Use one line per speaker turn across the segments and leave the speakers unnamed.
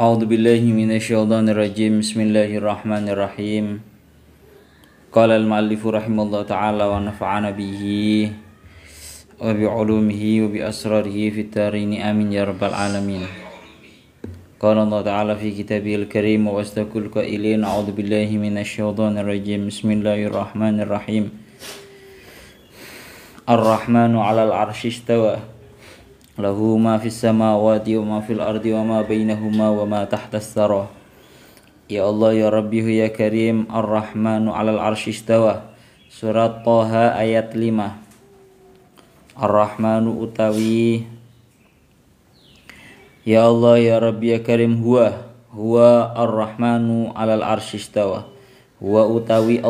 A'udzu billahi minasyaitonir rajim. Bismillahirrahmanirrahim. Qala al-mu'allifu rahimallahu ta'ala wa nafa'ana bihi wa bi 'ulumihi wa bi asrarihi fid dharain amin ya rabbal alamin. Qala Allah ta'ala fi kitabihil karim wa astaqul qailin a'udzu billahi minasyaitonir rajim. Bismillahirrahmanirrahim. Ar-Rahmanu 'alal 'arsy istawa. Lahu ma fis samawati wa ma fil ardi wa ma bainahuma wa ma tahtas tsara. Ya Allah ya Rabbi ya Karim. Ar-Rahmanu 'alal 'arsy istawa. Surat Thaha ayat 5. Ar-Rahmanu utawi Ya Allah ya Rabbi ya Karim huwa Ar-Rahmanu 'alal 'arsy istawa. Huwa utawi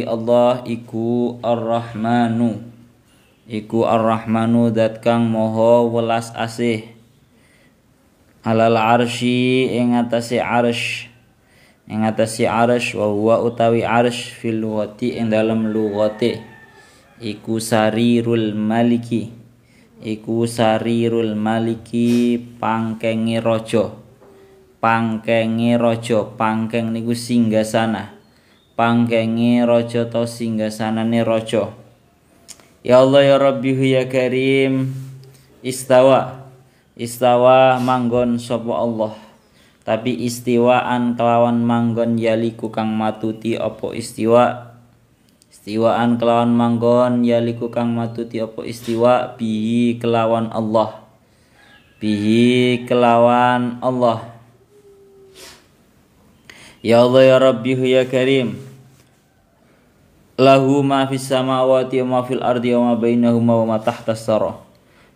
Allah iku Ar-Rahmanu iku Ar-Rahmanu dat kang moho welas asih alal arsy ing atase arsy wa huwa utawi arsy fil lughati ing dalem lughate iku sarirul maliki pangkenge raja pangkeng niku singgasana pangkenge raja ta singgasanane raja. Ya Allah ya Rabbi ya Karim. Istawa manggon sapa Allah. Tapi istiwaan kelawan manggon yaliku kang matuti apa istiwa. Istiwaan kelawan manggon yaliku kang matuti apa istiwa bihi kelawan Allah. Ya Allah ya Rabbi ya Karim. Lahu ma fis samawati wa ma fil ardi wa ma bainahuma wa ma tahtas tsara.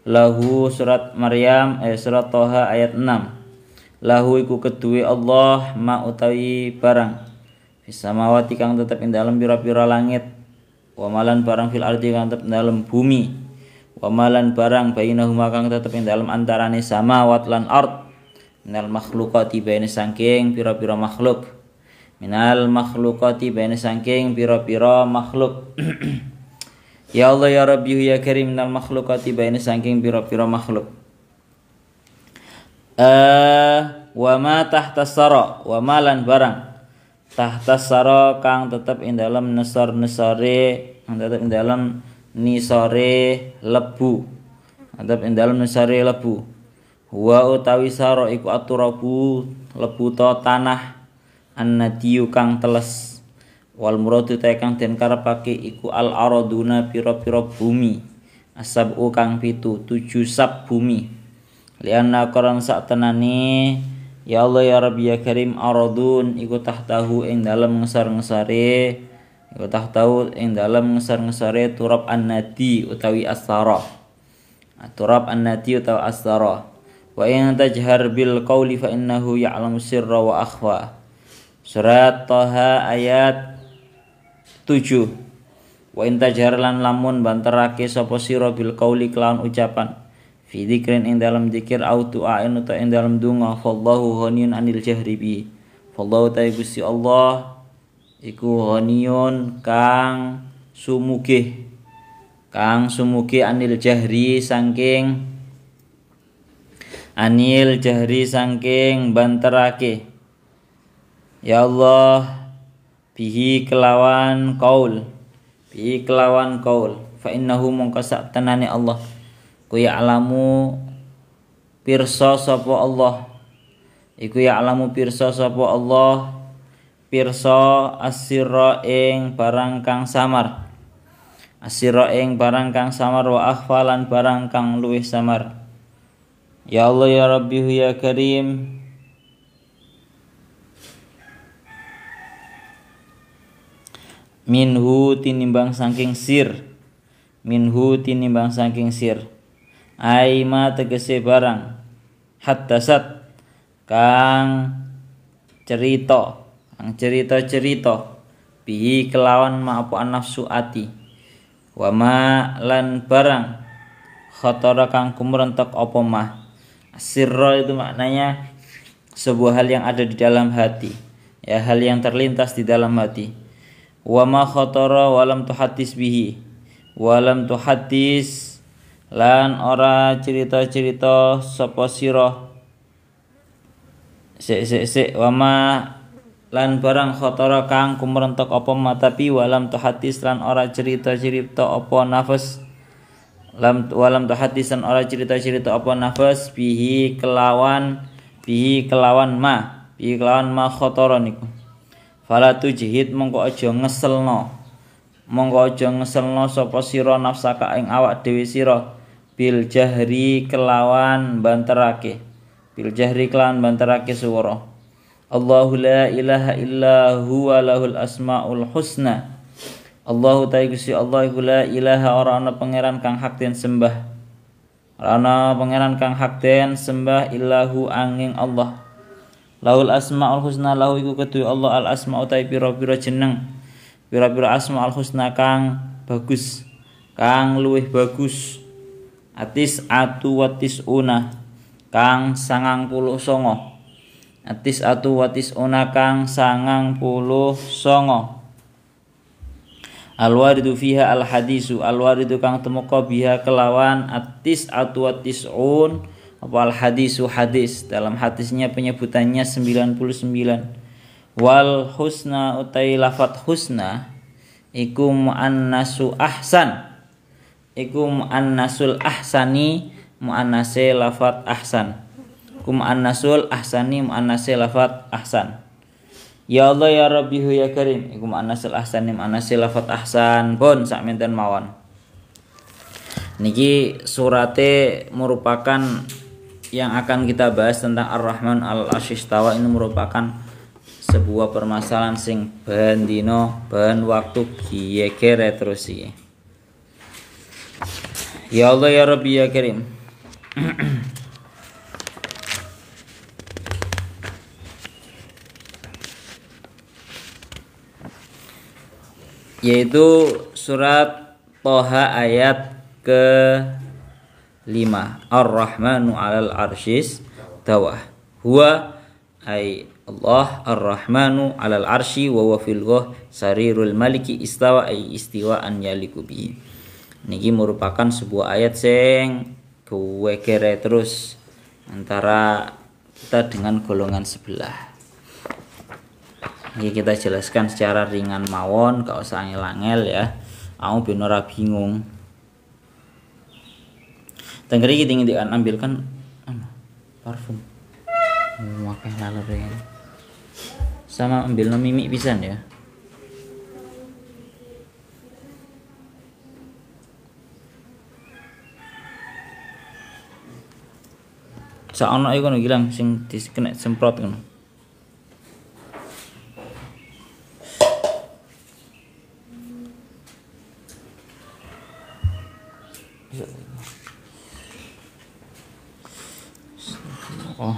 Lahu surat Maryam surat Thaha ayat 6. Lahu iku keduwe Allah ma utawi barang fis samawati kang tetep ing dalem pira-pira langit wa malan barang fil ardi kang tetep ing dalem bumi wa malan barang bainahuma kang tetep ing dalem antarane samawat lan ard minal makhluqati baine saking pira-pira makhluk minal makhlukati baina saking pira-pira makhluk. Ya Allah ya Rabbi ya Karim minal makhlukati baina saking pira-pira makhluk. Wa ma tahtas sara wa malan barang tahtas sara kang tetep ing dalem nesor-nesore kang tetep ing dalem nisore lebu tetep ing dalem nisore lebu. Wa utawi sara iku aturabu lebu ta tanah an-nadiyu kang teles wal muradu ta kang den karepake iku al araduna pira-pira bumi asabu kang 7 sab bumi lianna karan sak tenane ya Allah ya Rabbi ya Karim aradun iku tahtahu ing dalem ngesar-ngesare turab an-nadi utawi as-sara wa in tajhar bil qauli fa innahu ya'lamu sirra wa akhfa. Surat Thaha ayat 7. Wa in tajhar lan lamun banterake sapa sira bil qauli kelawan ucapan fi dzikrin ing dalam dzikir au du'ain uta ing dalam donga fallahu ghaniyun anil jahri bi. Fallahu ta Gusti Allah iku ghaniyun kang sumugih anil jahri saking banterake. Ya Allah bihi kelawan qaul fa innahu mongko sak tenane Allah ku ya'lamu pirsa sapa Allah pirsa asira ing barang kang samar wa akhfalan barang kang luwih samar. Ya Allah ya Rabbi ya Karim. Minhu tinimbang saking sir aima tegese barang haddasat kang cerita bihi kelawan ma apa nafsu ati wa ma lan barang khatara kang kumrentek apa mah. Sirra itu maknanya sebuah hal yang ada di dalam hati ya, hal yang terlintas di dalam hati. Wa ma khatara walam tuhaddis bihi walam tuhaddis lan ora cerita-cerita sapa sira Wama lan barang khotara kang kumrentok apa matapi walam tuhadis lan ora cerita-cerita apa nafas walam tuhadis lan ora cerita-cerita apa nafas bihi kelawan ma khotara niku fala tujhid mongko aja ngeselno sapa sira nafsaka ing awak dhewe sira bil jahri kelawan banterake swara Allahu la ilaha illa huwa lahul asmaul husna Allahu ta'ala Gusti Allah iku la ilaha ora ana pangeran kang hak den sembah illahu angin Allah lahul asmaul husna lahu iku kedue Allah al asmaul ta'ala pira-pira jeneng pira-pira asmaul husna kang bagus kang luwih bagus atis atu watis una kang 99 atis atu watis una kang 99 alwaridu fiha alhadisu alwaridu kang temeka biha kelawan atis atu watis apa alhadisu hadis dalam hadisnya penyebutannya 99 wal husna utai lafat husna iku muannasu ahsan iku muannasul ahsani muannase lafat ahsan muannasul ahsani muannase lafat ahsan ya Allah ya Rabbi ya Karim iku muannasul ahsani muannase lafat ahsan pun sakmenten mawon niki surate merupakan yang akan kita bahas tentang Ar-Rahman al-Arsy istawa ini merupakan sebuah permasalahan sing bahan dino bahan waktu kiye-kere terus iki ya Allah ya Rabbi ya Karim yaitu surat Toha ayat ke-5 Ar-Rahmanu 'alal 'arsyis tawah huwa ay Allah Ar-Rahmanu 'alal 'arsy wa huwa fil sarirul maliki istawa ay istiwaan yaliku bihi niki merupakan sebuah ayat sing kere terus antara kita dengan golongan sebelah. Ini kita jelaskan secara ringan mawon, gak usah angel-angel ya. Aku ben ora bingung. Tenggeri kita ingin ambilkan parfum. Makai laler ya. Sama ambil mimik pisan ya. Saono iku ngono ilang sing dikena semprot ngono. Oh.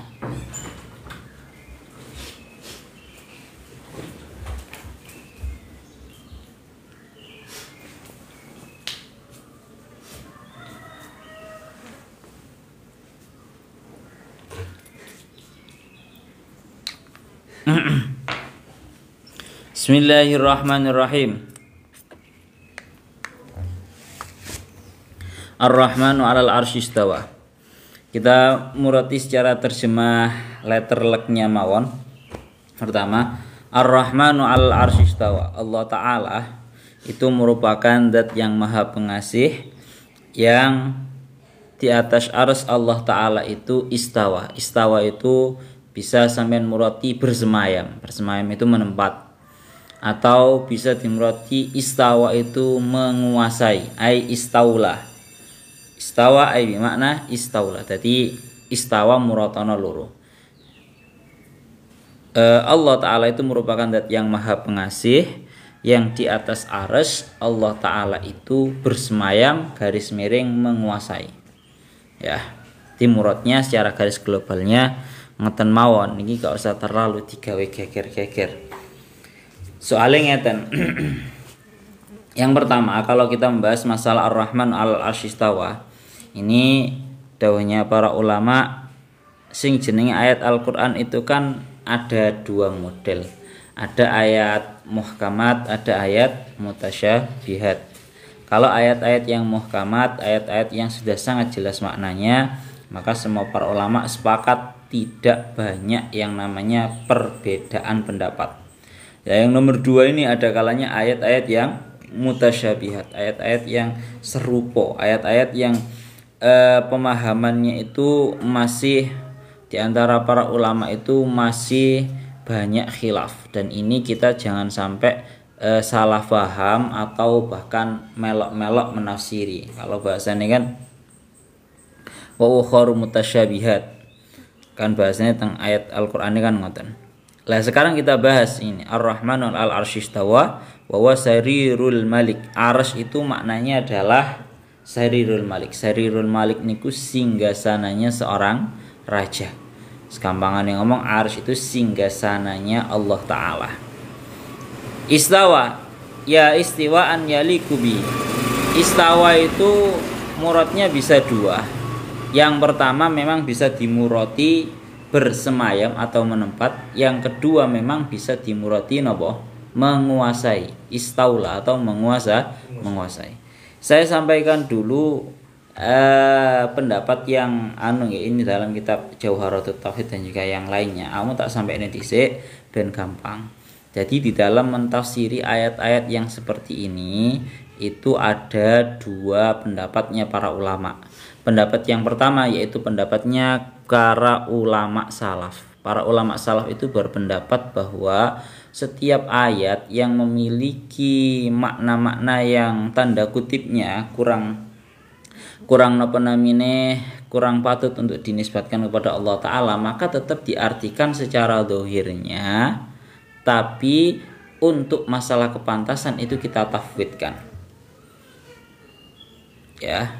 Bismillahirrahmanirrahim. Ar-Rahmanu 'alal 'arsy istawa. Kita murati secara terjemah letterleknya mawon. Pertama, Ar-Rahmanu 'alal 'arsy istawa. Allah Ta'ala itu merupakan zat yang maha pengasih yang di atas arsy Allah Ta'ala itu istawa. Istawa itu bisa sampean murati bersemayam. Bersemayam itu menempat. Atau bisa dimurati istawa itu menguasai, ai istaula. Istawa ai makna istaula. Jadi istawa muratana loro. Allah Ta'ala itu merupakan zat yang maha pengasih yang di atas arsy Allah Ta'ala itu bersemayam garis miring menguasai. Ya, muratnya secara garis globalnya ngeten mawon. Ini gak usah terlalu digawe geger-geger. Soalnya ngeten. Yang pertama, kalau kita membahas masalah Ar-Rahman al-Arsy istawa, ini dawuhnya para ulama sing jenenge ayat Al-Qur'an itu kan ada dua model. Ada ayat muhkamat, ada ayat mutasyabihat. Kalau ayat-ayat yang muhkamat, ayat-ayat yang sudah sangat jelas maknanya, maka semua para ulama sepakat tidak banyak yang namanya perbedaan pendapat. Ya, yang nomor 2 ini ada kalanya ayat-ayat yang mutasyabihat, ayat-ayat yang serupa, ayat-ayat yang pemahamannya itu masih di antara para ulama itu masih banyak khilaf, dan ini kita jangan sampai salah paham atau bahkan melok-melok menafsiri. Kalau bahasanya kan wa ukharu mutasyabihat, kan bahasanya tentang ayat Al-Qur'an ini kan ngoten. Lah sekarang kita bahas ini Ar-Rahmanu 'alal 'arsy istawa wa huwa sarirul malik. Arsy itu maknanya adalah sarirul malik. Sarirul malik niku singgasananya seorang raja. Sekampangan yang ngomong arsy itu singgasananya Allah Ta'ala. Istawa, ya istiwaan yaliku bi. Istawa itu muradnya bisa 2. Yang pertama memang bisa dimurati bersemayam atau menempat. Yang kedua memang bisa dimurati nopo? Menguasai. Istaula atau menguasai. Saya sampaikan dulu pendapat yang ya, ini dalam kitab Jauharatut Tauhid dan juga yang lainnya. Kamu tak sampai ini dhisik ben gampang. Jadi di dalam mentafsiri ayat-ayat yang seperti ini itu ada 2 pendapatnya para ulama. Pendapat yang pertama yaitu pendapatnya para ulama salaf. Para ulama salaf itu berpendapat bahwa setiap ayat yang memiliki makna-makna yang tanda kutipnya kurang kurang patut untuk dinisbatkan kepada Allah Ta'ala, maka tetap diartikan secara dohirnya, tapi untuk masalah kepantasan itu kita tafwidkan. Ya,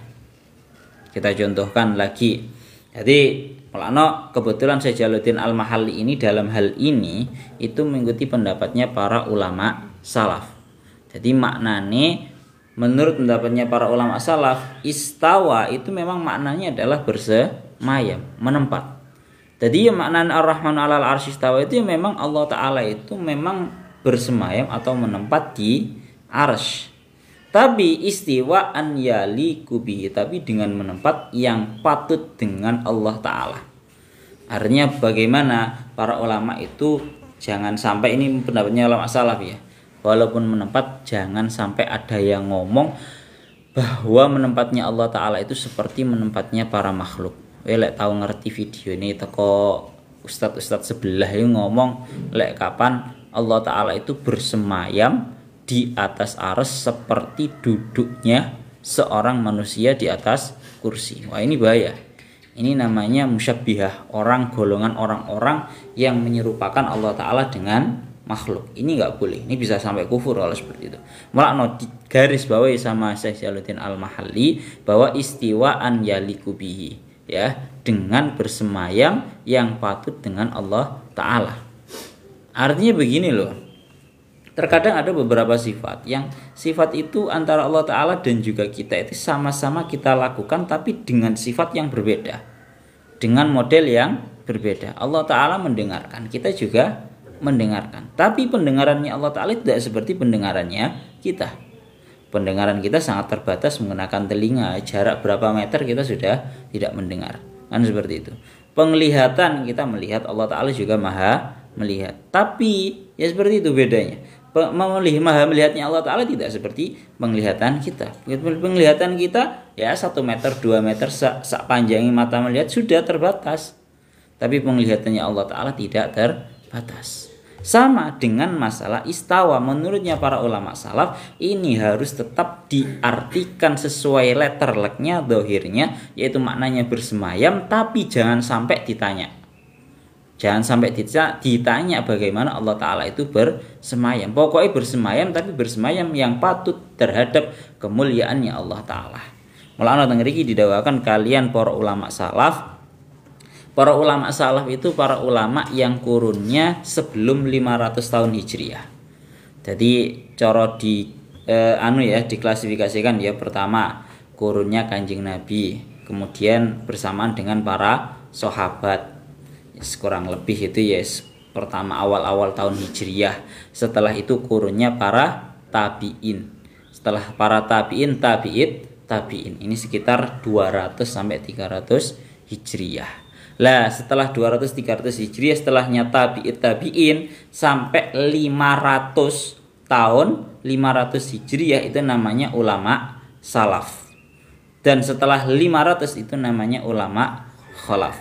kita contohkan lagi. Jadi Maulana kebetulan Syekh Jalaluddin Al-Mahalli ini dalam hal ini itu mengikuti pendapatnya para ulama salaf. Jadi maknanya menurut pendapatnya para ulama salaf, istawa itu memang maknanya adalah bersemayam, menempat. Jadi makna Ar-Rahman 'alal 'arsy istawa itu memang Allah Ta'ala itu memang bersemayam atau menempat di arsy. Tapi istiwaan yaliku bihi, tapi dengan menempat yang patut dengan Allah Ta'ala. Artinya bagaimana para ulama itu jangan sampai, ini pendapatnya ulama salaf ya, walaupun menempat jangan sampai ada yang ngomong bahwa menempatnya Allah Ta'ala itu seperti menempatnya para makhluk. Lek tahu ngerti video ini teko ustadz sebelah yang ngomong lek kapan Allah Ta'ala itu bersemayam di atas arsy seperti duduknya seorang manusia di atas kursi. Wah, ini bahaya. Ini namanya musyabbihah, golongan orang-orang yang menyerupakan Allah Ta'ala dengan makhluk. Ini nggak boleh. Ini bisa sampai kufur kalau seperti itu. Malah garis bawahi sama Syekh Jalaluddin Al-Mahalli bahwa istiwaan yaliku bihi, ya, dengan bersemayam yang patut dengan Allah Ta'ala. Artinya begini loh. Terkadang ada beberapa sifat yang sifat itu antara Allah Ta'ala dan juga kita itu sama-sama kita lakukan, tapi dengan sifat yang berbeda, dengan model yang berbeda. Allah Ta'ala mendengarkan, kita juga mendengarkan, tapi pendengarannya Allah Ta'ala tidak seperti pendengarannya kita. Pendengaran kita sangat terbatas menggunakan telinga, jarak berapa meter kita sudah tidak mendengar, kan seperti itu. Penglihatan kita melihat, Allah Ta'ala juga maha melihat, tapi ya seperti itu bedanya. Maha melihatnya Allah Ta'ala tidak seperti penglihatan kita. Penglihatan kita ya 1 meter 2 meter sak panjangnya mata melihat sudah terbatas, tapi penglihatannya Allah Ta'ala tidak terbatas. Sama dengan masalah istawa, menurutnya para ulama salaf ini harus tetap diartikan sesuai letterleknya, dohirnya, yaitu maknanya bersemayam, tapi jangan sampai ditanya. Jangan sampai ditanya bagaimana Allah Ta'ala itu bersemayam. Pokoknya bersemayam, tapi bersemayam yang patut terhadap kemuliaannya Allah Ta'ala. Mulanya tengriki didawakan kalian para ulama salaf. Para ulama salaf itu para ulama yang kurunnya sebelum 500 tahun Hijriah. Jadi cara diklasifikasikan ya, pertama kurunnya Kanjeng Nabi, kemudian bersamaan dengan para sahabat. Kurang lebih itu ya pertama awal-awal tahun Hijriah. Setelah itu kurunnya para tabi'in. Setelah para tabi'in ini sekitar 200 sampai 300 Hijriah. Lah setelah 200-300 Hijriah, setelahnya tabi'in sampai 500 tahun, 500 Hijriah itu namanya ulama salaf. Dan setelah 500 itu namanya ulama khalaf.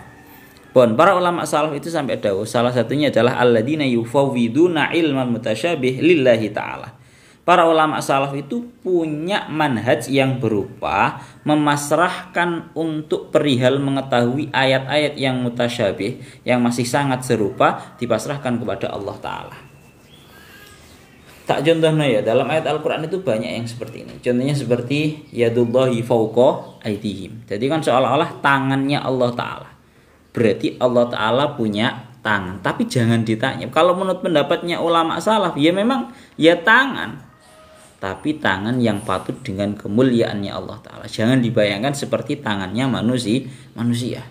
Para ulama salaf itu sampai dawuh, salah satunya adalah alladzina yufawwiduna ilmal mutasyabih lillahi ta'ala. Para ulama salaf itu punya manhaj yang berupa memasrahkan untuk perihal mengetahui ayat-ayat yang mutasyabih, yang masih sangat serupa, dipasrahkan kepada Allah Ta'ala. Tak contohnya ya, dalam ayat Al-Quran itu banyak yang seperti ini. Contohnya seperti yadullahi fawqa aydihim. Jadi kan seolah-olah tangannya Allah Ta'ala. Berarti Allah Ta'ala punya tangan. Tapi jangan ditanya. Kalau menurut pendapatnya ulama salaf, ya memang ya tangan. Tapi tangan yang patut dengan kemuliaannya Allah Ta'ala. Jangan dibayangkan seperti tangannya manusia.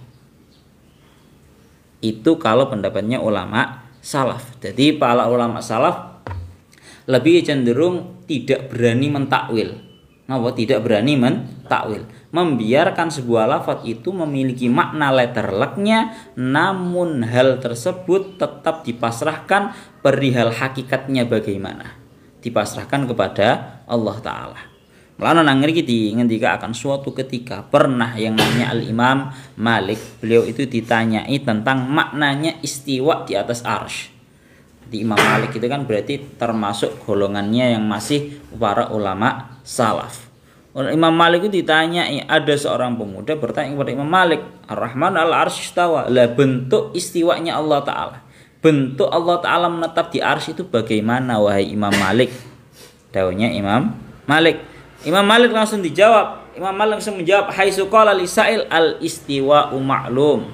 Itu kalau pendapatnya ulama salaf. Jadi para ulama salaf lebih cenderung tidak berani mentakwil. Tidak berani mentakwil. Membiarkan sebuah lafaz itu memiliki makna letterleknya, namun hal tersebut tetap dipasrahkan perihal hakikatnya bagaimana. Dipasrahkan kepada Allah Ta'ala. Melana nang ngriki ngendika akan suatu ketika pernah yang namanya Al-Imam Malik, beliau itu ditanyai tentang maknanya istiwa di atas arsy. Di Imam Malik itu kan berarti termasuk golongannya yang masih para ulama salaf. Imam Malik itu ditanyai, ada seorang pemuda bertanya kepada Imam Malik, Ar-Rahman al-Arsy istawa. Lah bentuk istiwanya Allah Ta'ala, bentuk Allah Ta'ala menetap di arsy itu bagaimana wahai Imam Malik? Dawuhnya Imam Malik. Imam Malik langsung dijawab. Imam Malik langsung menjawab, haitsu qala lisail al-istiwa'u ma'lum.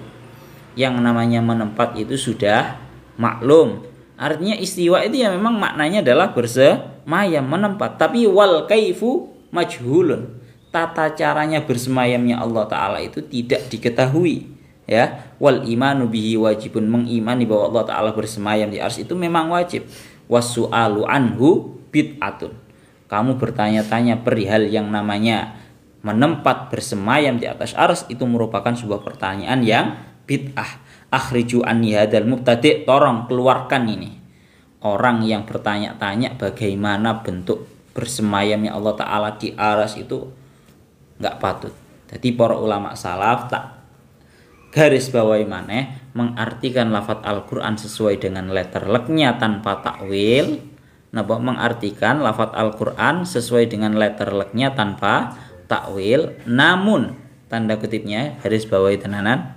Yang namanya menempat itu sudah maklum. Artinya istiwa itu ya memang maknanya adalah bersemayam, menempat. Tapi wal kaifu majhulun. Tata caranya bersemayamnya Allah Ta'ala itu tidak diketahui. Ya, wal imanu bihi wajibun, mengimani bahwa Allah Ta'ala bersemayam di arsy itu memang wajib. Wasu'alu anhu bid'atun. Kamu bertanya-tanya perihal yang namanya menempat bersemayam di atas arsy itu merupakan sebuah pertanyaan yang bid'ah. Akhriju anni hadzal mubtadi', tolong keluarkan ini orang yang bertanya-tanya bagaimana bentuk bersemayamnya Allah Ta'ala di arsy itu enggak patut. Jadi para ulama salaf tak garis bawahi maneh mengartikan lafaz Al-Qur'an sesuai dengan letterleknya tanpa takwil. Mengartikan lafaz Al-Qur'an sesuai dengan letterleknya tanpa takwil, namun tanda kutipnya garis bawahi tenanan,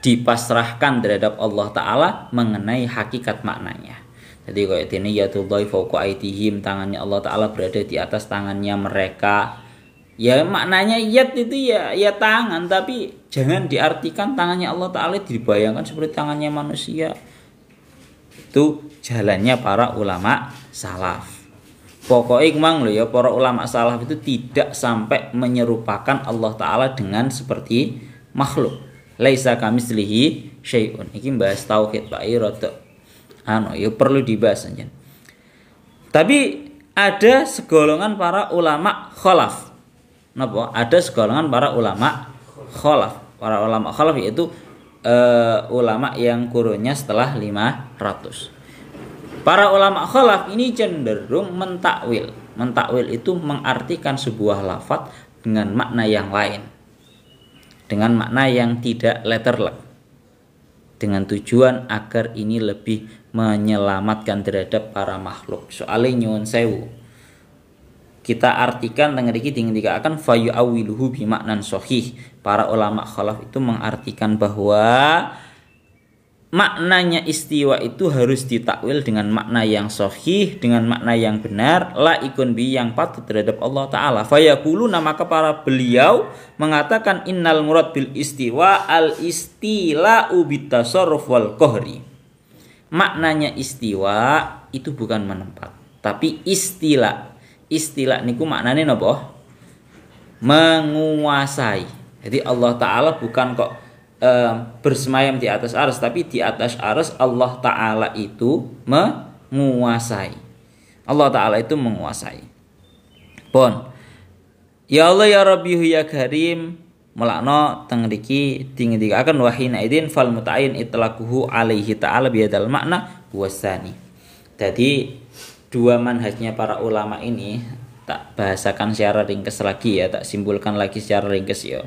dipasrahkan terhadap Allah Ta'ala mengenai hakikat maknanya. Jadi kayak ini yadullahi fawqa aydihim, tangannya Allah Ta'ala berada di atas tangannya mereka. Ya maknanya yad itu ya tangan, tapi jangan diartikan tangannya Allah Ta'ala dibayangkan seperti tangannya manusia. Itu jalannya para ulama salaf. Pokoknya memang ya para ulama salaf itu tidak sampai menyerupakan Allah Ta'ala dengan seperti makhluk. Laisa kamitslihi syai'un. Iki bahas tauhid Pak rada ya perlu dibahas aja. Tapi ada segolongan para ulama khalaf. Ada segolongan para ulama khalaf. Para ulama khalaf yaitu ulama yang kurunnya setelah 500. Para ulama khalaf ini cenderung mentakwil. Mentakwil itu mengartikan sebuah lafaz dengan makna yang lain, dengan makna yang tidak letterlek, dengan tujuan agar ini lebih menyelamatkan terhadap para makhluk. Soalnya nyuwun sewu, kita artikan tengah iki dikatakan fayu awiluhu bimaknan sahih. Para ulama khalaf itu mengartikan bahwa maknanya istiwa itu harus ditakwil dengan makna yang sahih, dengan makna yang benar, la ikun bi, yang patut terhadap Allah Ta'ala. Fayaquluna, maka para beliau mengatakan innal murad bil istiwa al istila'u bitasarruf wal qahri. Maknanya istiwa itu bukan menempat, tapi istilah. Istilah niku maknane napa? Menguasai. Jadi Allah Ta'ala bukan kok bersemayam di atas arsy, tapi di atas arsy Allah Ta'ala itu menguasai. Allah Ta'ala itu menguasai. Ya Allah ya Rabbi ya Karim, Mulakno teng mriki dingendikaken wa hina idzin fal muta'ayyin itlaquhu alaihi ta'ala bihadzal makna wasani. Jadi dua manhajnya para ulama ini tak bahasakan secara ringkes lagi ya, tak simpulkan lagi secara ringkes ya.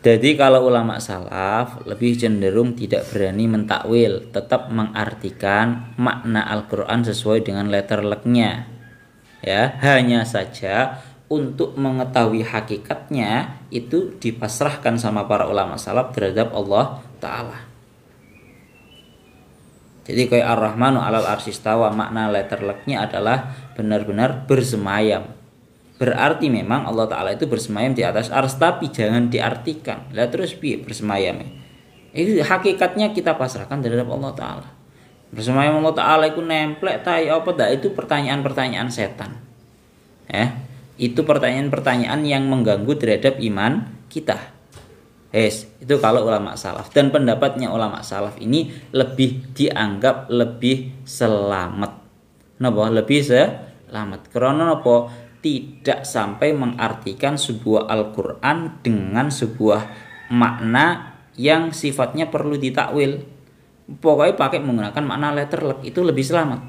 Jadi kalau ulama salaf lebih cenderung tidak berani mentakwil, tetap mengartikan makna Al-Qur'an sesuai dengan letter luck-nya. Ya, hanya saja untuk mengetahui hakikatnya itu dipasrahkan sama para ulama salaf terhadap Allah Ta'ala. Jadi kayak Ar-Rahmanu 'alal arsy istawa, makna letter luck-nya adalah benar-benar bersemayam. Berarti memang Allah Ta'ala itu bersemayam di atas ars, tapi jangan diartikan. Lah terus piye bersemayam? Itu hakikatnya kita pasrahkan terhadap Allah Ta'ala. Bersemayam Allah Ta'ala itu nemplek ta apa dah, itu pertanyaan-pertanyaan setan. Itu pertanyaan-pertanyaan yang mengganggu terhadap iman kita. Itu kalau ulama salaf. Dan pendapatnya ulama salaf ini lebih dianggap lebih selamat. Napa? Lebih selamat. Karena napa? Tidak sampai mengartikan sebuah Al-Qur'an dengan sebuah makna yang sifatnya perlu ditakwil. Pokoknya pakai menggunakan makna letter luck, itu lebih selamat.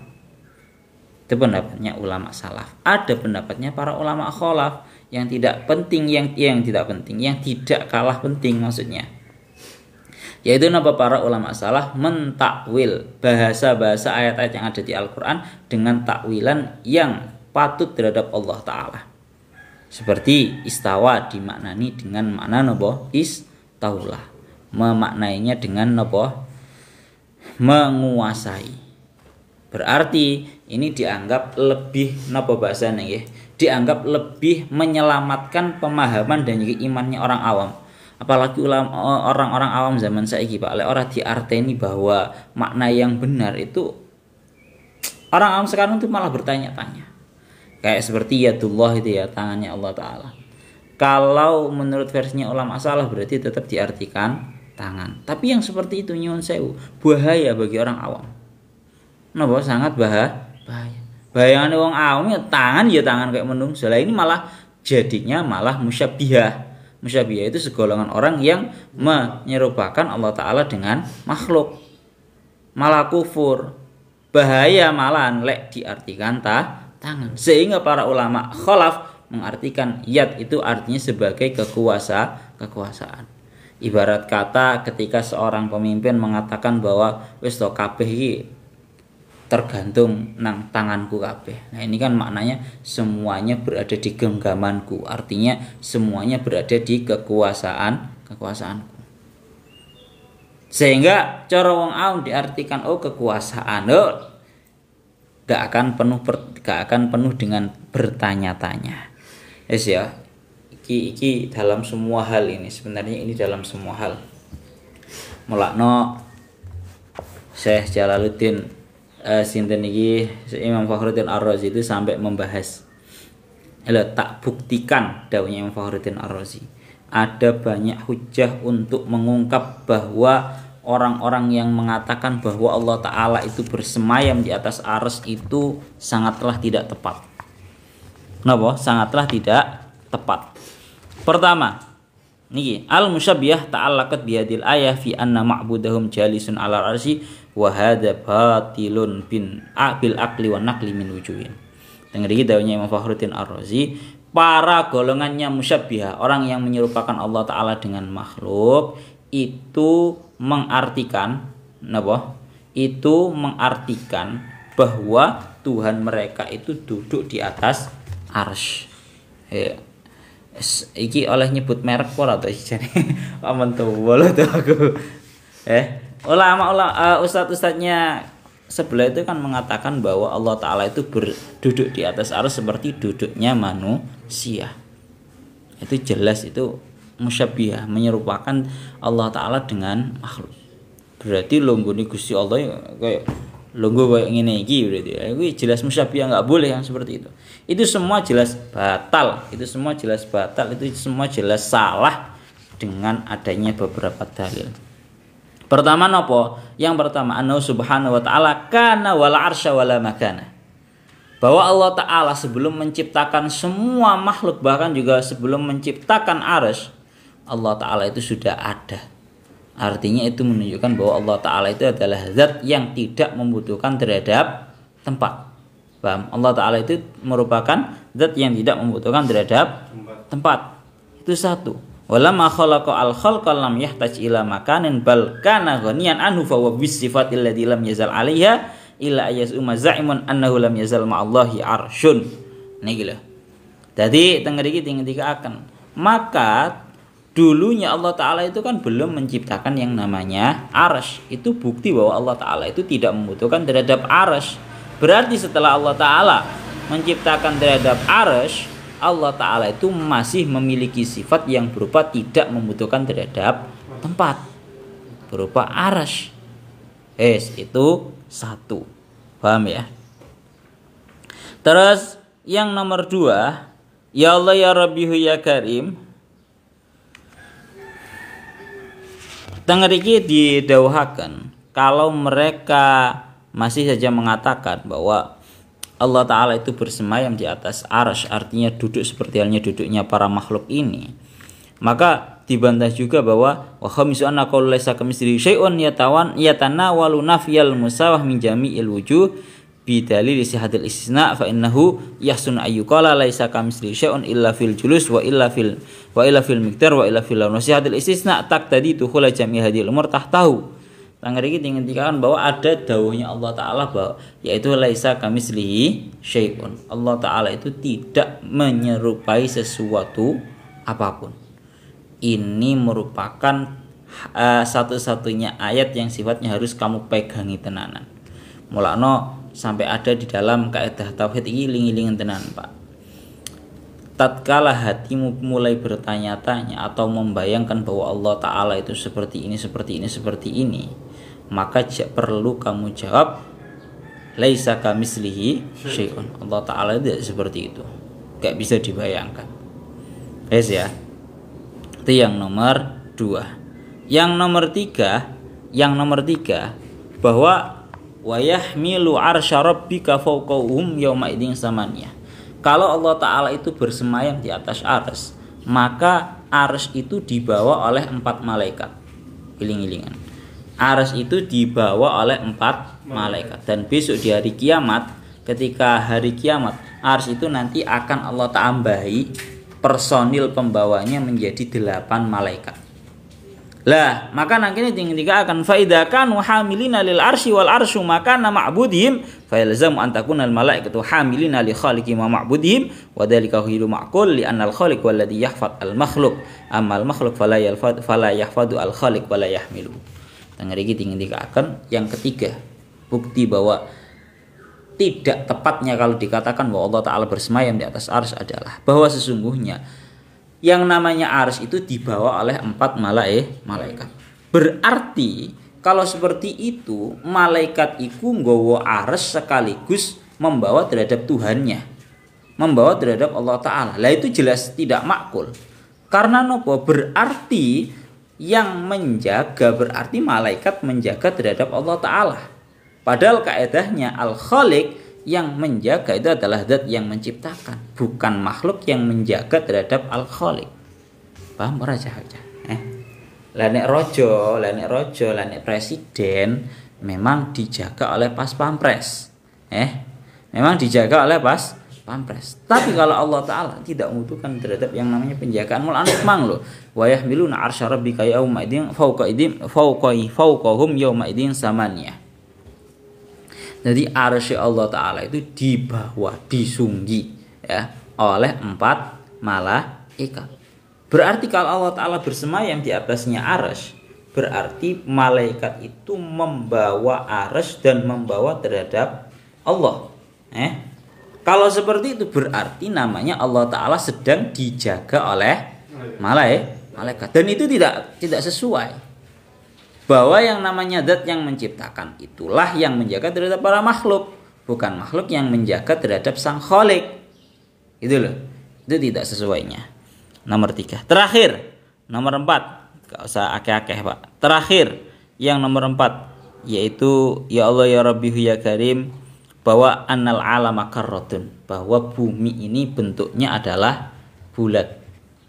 Itu pendapatnya ulama salaf. Ada pendapatnya para ulama khalaf yang tidak penting, yang tidak penting, yang tidak kalah penting maksudnya. Yaitu napa para ulama salaf mentakwil bahasa-bahasa ayat-ayat yang ada di Al-Qur'an dengan takwilan yang patut terhadap Allah Ta'ala. Seperti istawa dimaknani dengan makna napa? Istaulah. Memaknainya dengan napa? Menguasai. Berarti ini dianggap lebih napa bahasane nggih? Dianggap lebih menyelamatkan pemahaman dan juga imannya orang awam. Apalagi orang-orang awam zaman saiki Pak, lek ora diarteni bahwa makna yang benar itu, orang awam sekarang itu malah bertanya-tanya. Kayak seperti yadullah itu ya, tangannya Allah Ta'ala. Kalau menurut versinya ulama salaf berarti tetap diartikan tangan. Tapi yang seperti itu nyuwun sewu, bahaya bagi orang awam. Napa sangat bahaya. Bayangane wong awam ya tangan kayak menungso. Lah ini malah jadinya malah musyabbihah. Musyabbihah itu segolongan orang yang menyerupakan Allah Ta'ala dengan makhluk. Malah kufur. Bahaya malah lek diartikan tangan. Sehingga para ulama khalaf mengartikan yad itu artinya sebagai kekuasaan. Ibarat kata ketika seorang pemimpin mengatakan bahwa wis to kabeh iki tergantung nang tanganku kabeh. Nah, ini kan maknanya semuanya berada di genggamanku. Artinya semuanya berada di kekuasaanku. Sehingga cara wong awam diartikan kekuasaan. Gak akan penuh dengan bertanya-tanya. Ya, iki dalam semua hal ini, sebenarnya ini dalam semua hal. Mulakno Syekh Jalaluddin sinten iki Imam Fakhruddin Ar-Razi itu sampai membahas. Tak buktikan dawuhnya Imam Fakhruddin Ar-Razi. Ada banyak hujah untuk mengungkap bahwa orang-orang yang mengatakan bahwa Allah Ta'ala itu bersemayam di atas arsy itu sangatlah tidak tepat. Kenapa? Sangatlah tidak tepat. Pertama, niki al-musyabbihah ta'allaqat bihadil ayah fi anna ma'budahum jalisun 'ala arsy wa hadza batilun bil aqli wa naqli min wujuhin. Dengan iki dawuhnya Imam Fakhruddin Ar-Razi, para golongannya musyabbihah, orang yang menyerupakan Allah Ta'ala dengan makhluk, itu mengartikan bahwa Tuhan mereka itu duduk di atas arsy. Iki oleh nyebut merek ora to jane. Aman to aku. Ulama ustadz-ustadznya sebelah itu kan mengatakan bahwa Allah Ta'ala itu duduk di atas arsy seperti duduknya manusia. Itu jelas itu musyabbihah, menyerupakan Allah Ta'ala dengan makhluk. Berarti longgone Gusti Allah kayak longgo kayak ngene iki berarti. Itu jelas musyabbihah, enggak boleh yang seperti itu. Itu semua jelas batal. Itu semua jelas salah dengan adanya beberapa dalil. Pertama nopo? Yang pertama, annahu subhanahu wa ta'ala kana wala arsya wala makana. bahwa Allah Ta'ala sebelum menciptakan semua makhluk, bahkan juga sebelum menciptakan arsy, Allah Ta'ala itu sudah ada. Artinya itu menunjukkan bahwa Allah Ta'ala itu adalah zat yang tidak membutuhkan terhadap tempat. Paham? Allah Ta'ala itu merupakan zat yang tidak membutuhkan terhadap tempat. Itu satu. Walamma khalaqa al-khalqa lam yahtaj ila makanin bal kana ghaniyan anhu fa huwa bis sifatil ladzi lam yazal 'alaiha illa ayasuma za'imun annahu lam yazal ma'allahi arsyun. Niki lho. Dadi teng mriki dikatakan, maka dulunya Allah Ta'ala itu kan belum menciptakan yang namanya arsy. Itu bukti bahwa Allah Ta'ala itu tidak membutuhkan terhadap arsy. Berarti setelah Allah Ta'ala menciptakan terhadap arsy, Allah Ta'ala itu masih memiliki sifat yang berupa tidak membutuhkan terhadap tempat, berupa arsy. Itu satu. Paham ya? Terus yang nomor 2, ya Allah ya Rabbihu ya Karim, tengeriki didawuhaken kalau mereka masih saja mengatakan bahwa Allah Ta'ala itu bersemayam di atas arsy, artinya duduk seperti halnya duduknya para makhluk ini, maka dibantah juga bahwa wa khamisu anna qaul laisa kamitslihi syai'un yatanawalu nafyal musawah min jami'il wujuh bidalil sihhatil istisna fa innahu yahsun ayyuqala laisa kamitslihi syai'un illa fil julus wa illa fil miqdar wa illa fil lawn. Sihhatil istisna taqtadi tukhula jami' hadhil umur tahtahu. Tangger iki dikatakan bahwa ada dawuhnya Allah Ta'ala bahwa yaitu laisa kamitslihi syai'un. Allah Ta'ala itu tidak menyerupai sesuatu apapun. Ini merupakan satu-satunya ayat yang sifatnya harus kamu pegangi tenanan. Mulakno sampai ada di dalam kaidah tauhid ini iling-ilingen tenan, Pak. Tatkala hatimu mulai bertanya-tanya atau membayangkan bahwa Allah Ta'ala itu seperti ini, maka perlu kamu jawab laisa kamitslihi syai'un. Allah Ta'ala tidak seperti itu, gak bisa dibayangkan. Ya. Itu yang nomor 2. Yang nomor 3 bahwa wa yahmilu arsya rabbika fawqahum yauma idzin samaniyah. Kalau Allah Ta'ala itu bersemayam di atas arsy, maka arsy itu dibawa oleh 4 malaikat. Iling-ilingan. Arsy itu dibawa oleh 4 malaikat. Dan besok di hari kiamat, ketika hari kiamat, arsy itu nanti akan Allah tambahi personil pembawanya menjadi 8 malaikat. Lah, maka nangkene tinggal akan faida kanu hamilina lil arsy wal arsyu makana ma'budihim fa yalzamu an takuna al malaikatu hamilina li khaliqi ma ma'budihim wa dzalika ghairu ma'qul li anna al khaliq wal ladzi yahfad al makhluq amma al makhluq fala yahfadu al khaliq wala yahmilu. Tengger iki tinggal akan yang ketiga, bukti bahwa tidak tepatnya kalau dikatakan bahwa Allah Ta'ala bersemayam di atas arsy adalah bahwa sesungguhnya yang namanya arsy itu dibawa oleh 4 malaikat. Berarti kalau seperti itu, malaikat iku nggawa arsy sekaligus membawa terhadap Tuhannya, membawa terhadap Allah Ta'ala. Lah itu jelas tidak makul. Karena nopo? Berarti yang menjaga, berarti malaikat menjaga terhadap Allah Ta'ala. Padahal kaedahnya al-khaliq yang menjaga itu adalah zat yang menciptakan, bukan makhluk yang menjaga terhadap al-khaliq. Paham ora cah? Lah nek raja, lah nek presiden memang dijaga oleh pas pampres. Memang dijaga oleh pas pampres. Tapi kalau Allah Ta'ala tidak membutuhkan terhadap yang namanya penjagaan, mulane mang lho. Wa yahmiluna arsya rabbika yauma idzin fawqahum yauma idzin samaniyah. Jadi arsy Allah Ta'ala itu dibawa, disunggi ya oleh 4 malaikat. Berarti kalau Allah Ta'ala bersemayam di atasnya arsy, berarti malaikat itu membawa arsy dan membawa terhadap Allah. Kalau seperti itu berarti namanya Allah Ta'ala sedang dijaga oleh malaikat. Dan itu tidak sesuai. Bahwa yang namanya zat yang menciptakan itulah yang menjaga terhadap para makhluk, bukan makhluk yang menjaga terhadap sang khaliq. Itu loh. Itu tidak sesuainya. Nomor 3. Terakhir, nomor 4. Gak usah akeh-akeh, Pak. Terakhir, yang nomor 4 yaitu ya Allah ya Rabbihu ya Karim, bahwa annal alama karratun, bahwa bumi ini bentuknya adalah bulat.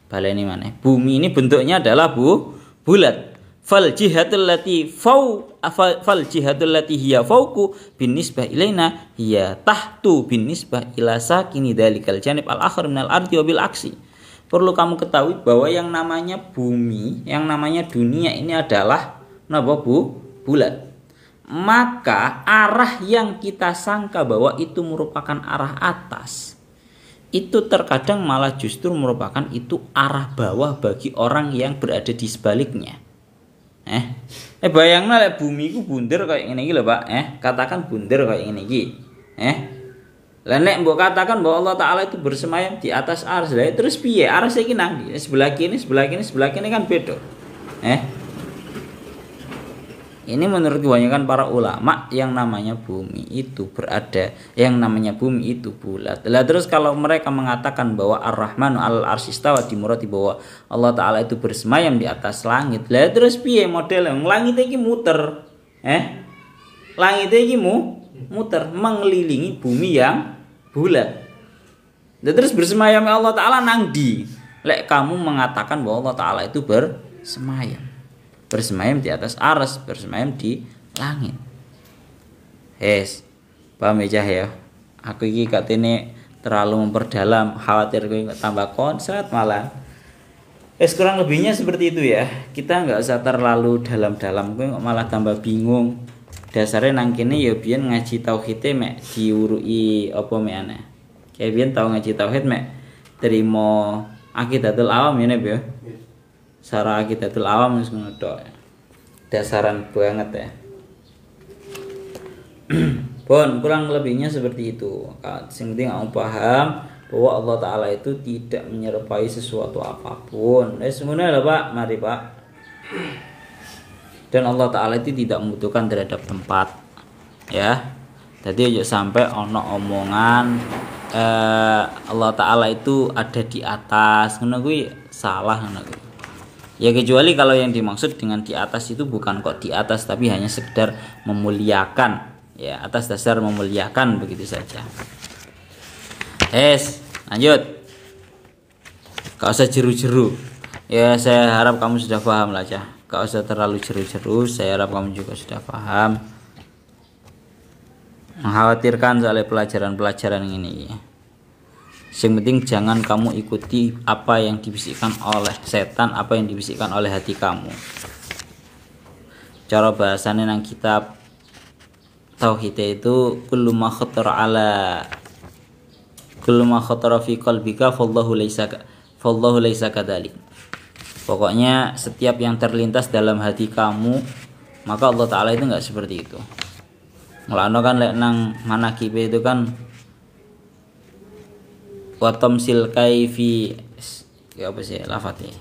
Baleni maneh. Bumi ini bentuknya adalah bulat. Fal jihatul lati hiya fawqu binisbah ilaina hiya tahtu binisbah ila sakini dalikal janib al akhir minal ardi wa bil aksi. Perlu kamu ketahui bahwa yang namanya bumi, yang namanya dunia ini adalah napa bulat. Maka arah yang kita sangka bahwa itu merupakan arah atas, itu terkadang malah justru merupakan itu arah bawah bagi orang yang berada di sebaliknya. Bayangna lek bumi ku bunder kayak ngene iki lho, Pak. Katakan bunder kayak ngene iki. Lah nek mbok katakan bahwa Allah Taala itu bersemayam di atas arsy, terus piye? Arsy iki nang ndi? Sebelah kini kan beda. Ini menurut kebanyakan para ulama yang namanya bumi itu berada, yang namanya bumi itu bulat. Lah terus kalau mereka mengatakan bahwa Ar-Rahmanu 'alal 'arsy istawa, dimurati bahwa Allah Taala itu bersemayam di atas langit. Lah terus piye modelnya? Langit iki muter. Langit iki muter mengelilingi bumi yang bulat. Lah terus bersemayam Allah Taala nang ndi? Lek kamu mengatakan bahwa Allah Taala itu bersemayam di atas arsy, bersemayam di langit. Paham ya? Aku iki katene terlalu memperdalam, khawatir kowe tambah konslet malah. Kurang lebihnya seperti itu ya. Kita nggak usah terlalu dalam-dalam, kowe malah tambah bingung. Dasarnya nang kene ya biyen ngaji tauhid mek diurui apa mek aneh. Kayak biyen tau ngaji tauhid mek terima aqidatul awam ya ya. Sarah aqidatul awam wis ngono tok. Dasaran banget ya. Pun kurang lebihnya seperti itu. Sing penting kamu paham bahwa Allah Taala itu tidak menyerupai sesuatu apapun. Semuanya lah Pak, mari Pak. Dan Allah Taala itu tidak membutuhkan terhadap tempat. Ya. Jadi aja sampai ono omongan Allah Taala itu ada di atas. Ngono kuwi salah ngono kuwi. Ya kecuali kalau yang dimaksud dengan di atas itu bukan kok di atas, tapi hanya sekedar memuliakan, ya atas dasar memuliakan begitu saja. Lanjut. Gak usah jeru-jeru. Ya saya harap kamu sudah paham lah ya. Gak usah terlalu jeru-jeru. Saya harap kamu juga sudah paham. Mengkhawatirkan soal pelajaran-pelajaran ini. Yang penting jangan kamu ikuti apa yang dibisikkan oleh setan, apa yang dibisikkan oleh hati kamu. Cara bahasanya nang kitab tauhid itu kullu ma khatara fi qalbika fallahu laisa kadzalik. Pokoknya setiap yang terlintas dalam hati kamu, maka Allah Taala itu enggak seperti itu. Mulane kan lek nang manaqib itu kan watamsil kaifi ya apa sih lafadznya.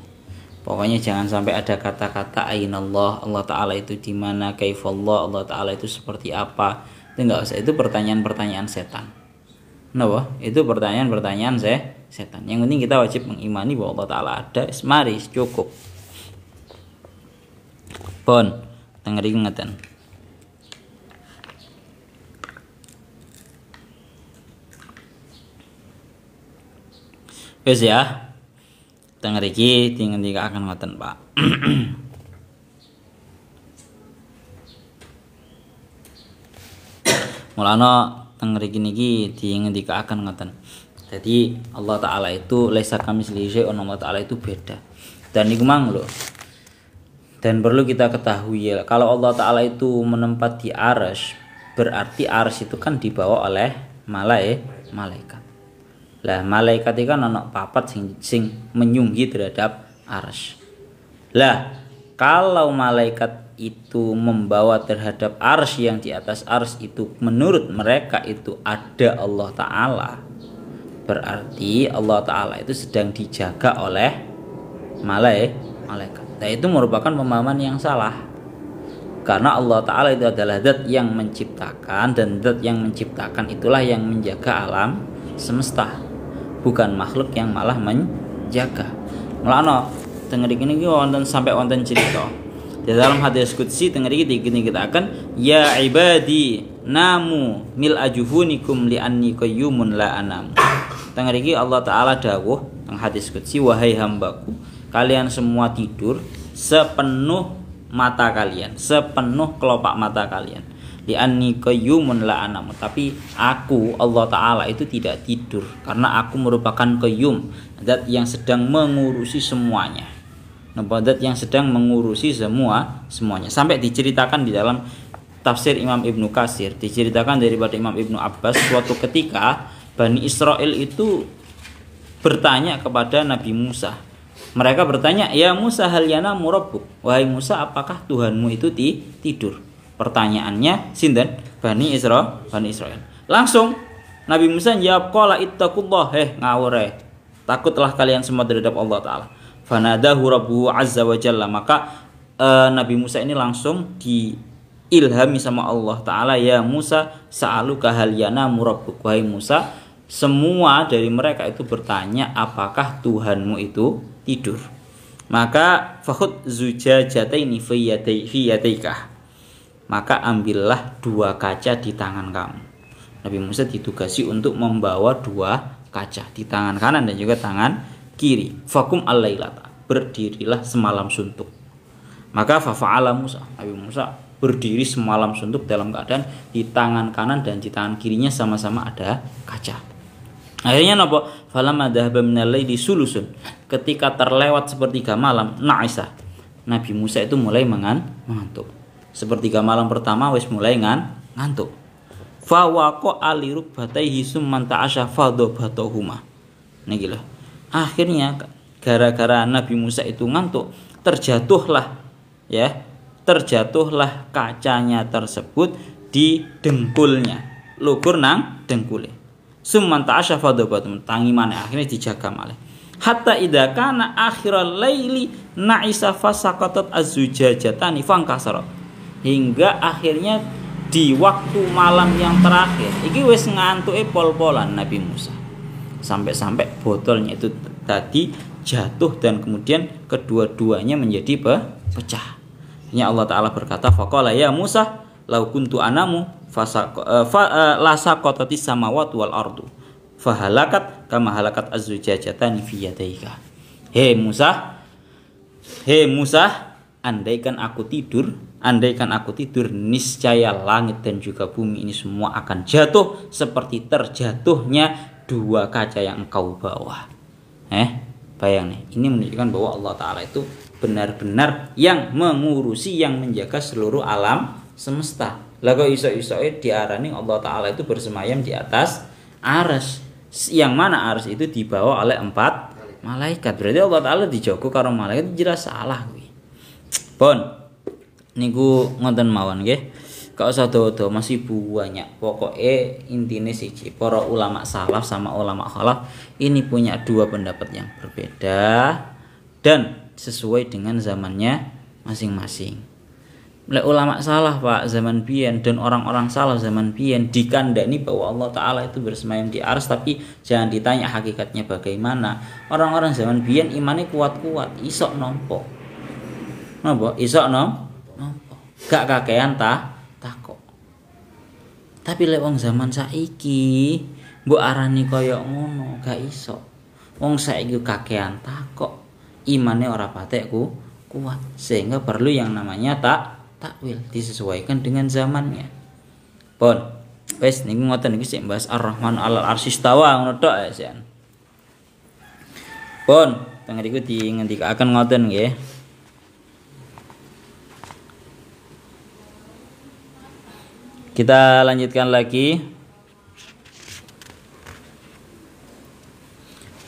Pokoknya jangan sampai ada kata-kata ainallah, Allah Taala itu di mana, kaifallah, Allah Taala itu seperti apa. Itu enggak usah, itu pertanyaan-pertanyaan setan. Kenapa? Itu pertanyaan-pertanyaan setan. Yang penting kita wajib mengimani bahwa Allah Taala ada. Mari cukup. Pun tengeri ngeten. Wes ya. Teng mriki dingendikaken ngoten, Pak. Mulane teng mriki niki dingendikaken ngoten. Jadi Allah Taala itu laisa kamitslihi syai'un, Allah Taala itu beda. Dan niku mang lho. Dan perlu kita ketahui ya, kalau Allah Taala itu menempat di arsy, berarti arsy itu kan dibawa oleh malaikat. Lah malaikat itu kan ana papat sing menyunggi terhadap arsy. Lah kalau malaikat itu membawa terhadap arsy yang di atas arsy itu menurut mereka itu ada Allah Taala, berarti Allah Taala itu sedang dijaga oleh malaikat. Nah itu merupakan pemahaman yang salah. Karena Allah Taala itu adalah zat yang menciptakan, dan zat yang menciptakan itulah yang menjaga alam semesta, bukan makhluk yang malah menjaga. Mulane teng mriki niki wonten sampai wonten cerita Di dalam hadis qudsi tengah kita akan ya ibadi namu mil ajuhunikum li anni qayyumun la anam. Tengah Allah Taala dawuh teng hadis qudsi, wahai hambaku, kalian semua tidur sepenuh mata kalian, sepenuh kelopak mata kalian. Li anni qayyumun la anam. Tapi aku Allah Taala itu tidak tidur karena aku merupakan qayyum, zat yang sedang mengurusi semuanya. Zat yang sedang mengurusi semuanya. Sampai diceritakan di dalam tafsir Imam Ibnu Katsir, diceritakan daripada Imam Ibnu Abbas, suatu ketika Bani Israel itu bertanya kepada Nabi Musa. Mereka bertanya, "Ya Musa, hal yanamu rabbuk?" Wahai Musa, apakah Tuhanmu itu tidur? Pertanyaannya sinten? Bani Israel. Langsung Nabi Musa jawab, "Qala ittaqullah." Ngawur takutlah kalian semua terhadap Allah Taala. Fanadahu rabbuhu azza wa jalla. Maka Nabi Musa ini langsung diilhami sama Allah Ta'ala, ya Musa sa'aluka hal yanamu rabbuk. Wahai Musa, semua dari mereka itu bertanya apakah Tuhanmu itu tidur. Maka fakhud zujajataini fi yadaika. Maka ambillah 2 kaca di tangan kamu. Nabi Musa ditugasi untuk membawa 2 kaca di tangan kanan dan juga tangan kiri. Fakum al-lailata, berdirilah semalam suntuk. Maka fafa'ala Musa, Nabi Musa berdiri semalam suntuk dalam keadaan di tangan kanan dan di tangan kirinya sama-sama ada kaca. Akhirnya napa? Falamma dhahaba minal laili sulusun. Ketika terlewat sepertiga malam, na'isa. Nabi Musa itu mulai mengantuk. Sepertiga malam pertama wis mulai ngantuk. Fa waqa alirukbataihi summan ta'asha fadhabatahuma. Niki lho. Akhirnya gara-gara Nabi Musa itu ngantuk, terjatuhlah kacanya tersebut di dengkulnya, lugur nang dengkule. Summan ta'asyafa dobatum, tangi mana akhirnya dijaga malih. Hatta idza kana akhiral laili na'isa fasaqatat az-zujajatani fangkasarat. Hingga akhirnya di waktu malam yang terakhir iki wis ngantuke pol-polan Nabi Musa. Sampai-sampai botolnya itu tadi jatuh dan kemudian kedua-duanya menjadi pecah. Ya Allah Ta'ala berkata, faqala ya Musa law kuntu anamu lasaqatatis samawati wal ardu fahalakat kama halakat az-zujajatani fi yadaika. Hei Musa, andaikan aku tidur, niscaya langit dan juga bumi ini semua akan jatuh seperti terjatuhnya 2 kaca yang engkau bawa. Bayang nih, ini menunjukkan bahwa Allah Ta'ala itu benar-benar yang mengurusi, yang menjaga seluruh alam semesta. Lah kok iso-isoe diarani Allah Ta'ala itu bersemayam di atas arsy. Yang mana arsy itu dibawa oleh 4 malaikat. Berarti Allah Ta'ala dijogo karo malaikat, jelas salah kuwi. Pun niku ngoten mawon nggih. Gak usah dodo, masih banyak. Pokoknya intinya siji, para ulama salaf sama ulama khalaf ini punya 2 pendapat yang berbeda dan sesuai dengan zamannya masing-masing. Ulama salaf Pak zaman biyen dan orang-orang salaf zaman biyen dikandani bahwa Allah Ta'ala itu bersemayam di arsy, tapi jangan ditanya hakikatnya bagaimana. Orang-orang zaman biyen imannya kuat-kuat, isok nompo. Napa? Isok nompo. Gak kakean takok. Tapi lek wong zaman saiki mbok arani kaya ngono gak iso. Wong saiki kakean takok, imane ora patek kuat, sehingga perlu yang namanya takwil, disesuaikan dengan zamannya. Pun wis niku ngoten iki sik bahas Ar-Rahman 'alal 'arsy istawa ngono tok ya. Pun teng niku ngendikaken ngoten nggih. Kita lanjutkan lagi.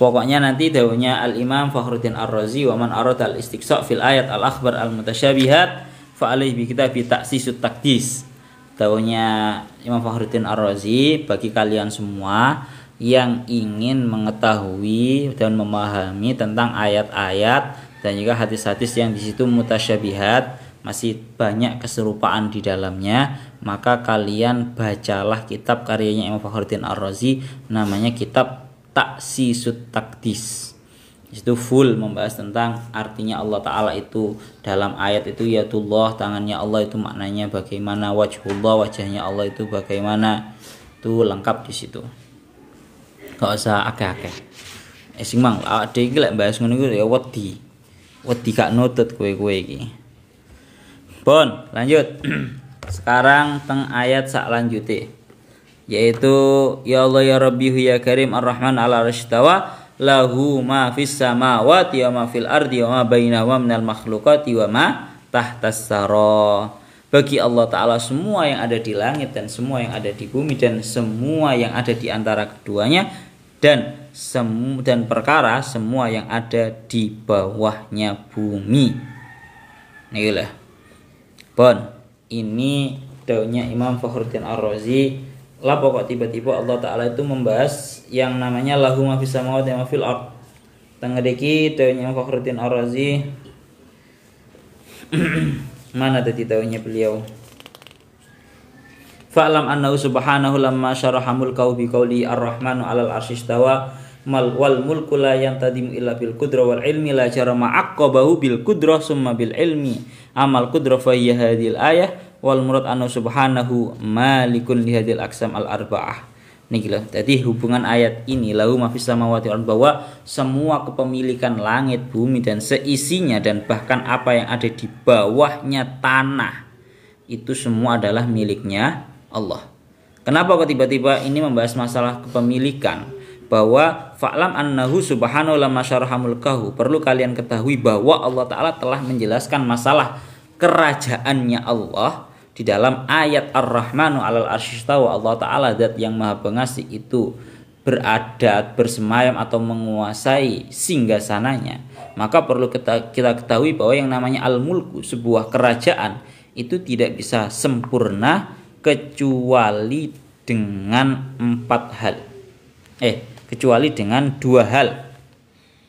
Pokoknya nanti dawuhnya Al-Imam Fakhruddin Ar-Razi, wa man arada al-istiqsa' fil ayat al-akhbar al-mutasyabihat fa alaihi bi kitabi ta'sisut taqdis. Dawuhnya Imam Fakhruddin Ar-Razi, bagi kalian semua yang ingin mengetahui dan memahami tentang ayat-ayat dan juga hadis-hadis yang di situ mutasyabihat, masih banyak keserupaan di dalamnya, maka kalian bacalah kitab karyanya Imam Fakhruddin Ar-Razi, namanya kitab Ta'sisut Taqdis. Itu full membahas tentang artinya Allah Ta'ala itu. Dalam ayat itu yadullah, tangannya Allah itu maknanya bagaimana, wajhullah, wajahnya Allah itu bagaimana. Itu lengkap di situ. Gak usah akeh-akeh. Sing mang awake dhewe iki lek bahas ngono iku ya wedi. Wedi gak nutut kowe-kowe iki. Bon, lanjut. Sekarang teng ayat sak lanjute. Yaitu ya Allah ya Rabbi ya Karim Ar-Rahman ala arsyistawa lahu ma fis samawati wa ma fil ardi wa ma bainahuma minal makhluqati wa ma tahtas sara. Bagi Allah Ta'ala semua yang ada di langit dan semua yang ada di bumi dan semua yang ada di antara keduanya dan perkara semua yang ada di bawahnya bumi. Inilah. Bon, ini daunnya Imam Fakhruddin Ar-Razi. Lah pokok tiba-tiba Allah Ta'ala itu membahas yang namanya lahu ma fis samawati wa ma fil ard. Tengedeki daunnya Fakhruddin Ar-Razi. Mana tadi daunnya beliau? Fa'lam annahu subhanahu lamma syaraha mulkahu biqauli ar-rahmanu 'alal arsy istawa wal mulku la yantadimu illa bil qudrah wal ilmi la jarama aqabahu bil qudrah summa bil ilmi amal qudrah fa hiya hadhil ayah wal murad annahu subhanahu malikun li hadhil aqsam al arba'ah. Niki lho. Jadi hubungan ayat ini lahu ma fis samawati wal bahwa semua kepemilikan langit, bumi dan seisinya dan bahkan apa yang ada di bawahnya tanah itu semua adalah miliknya Allah. Kenapa kok tiba-tiba ini membahas masalah kepemilikan? Bahwa fa'lam annahu subhanahu lamma syaraha mulkahu. Perlu kalian ketahui bahwa Allah Ta'ala telah menjelaskan masalah kerajaannya Allah di dalam ayat Ar-Rahmanu 'alal arsy istawa. Allah Ta'ala zat yang maha pengasih itu beradat, bersemayam atau menguasai singgasananya. Maka perlu kita ketahui bahwa yang namanya al-mulku, sebuah kerajaan, itu tidak bisa sempurna kecuali dengan kecuali dengan dua hal.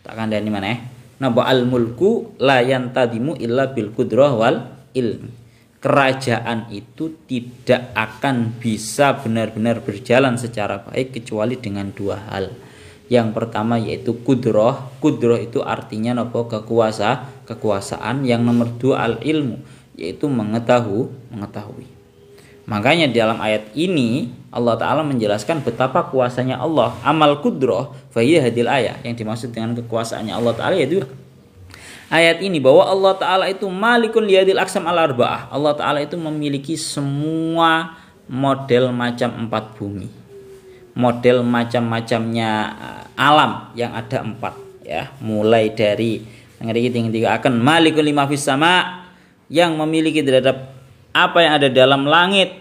Tak kandhani maneh. Napa al-mulku la yantadimu illa bil qudrah wal ilmi. Kerajaan itu tidak akan bisa benar-benar berjalan secara baik kecuali dengan dua hal. Yang pertama yaitu kudroh. Kudroh itu artinya nopo kekuasaan. Yang nomor dua al ilmu, yaitu mengetahui. Makanya dalam ayat ini Allah Ta'ala menjelaskan betapa kuasanya Allah. Amal kudroh fahiyya hadil ayat. Yang dimaksud dengan kekuasaannya Allah Ta'ala yaitu ayat ini bahwa Allah Ta'ala itu malikun liyadil aksam al-arba'ah. Allah Ta'ala itu memiliki semua model macam 4 bumi. Model macam-macamnya alam yang ada 4 ya. Mulai dari yang akan malikun lima fis sama, yang memiliki terhadap apa yang ada dalam langit,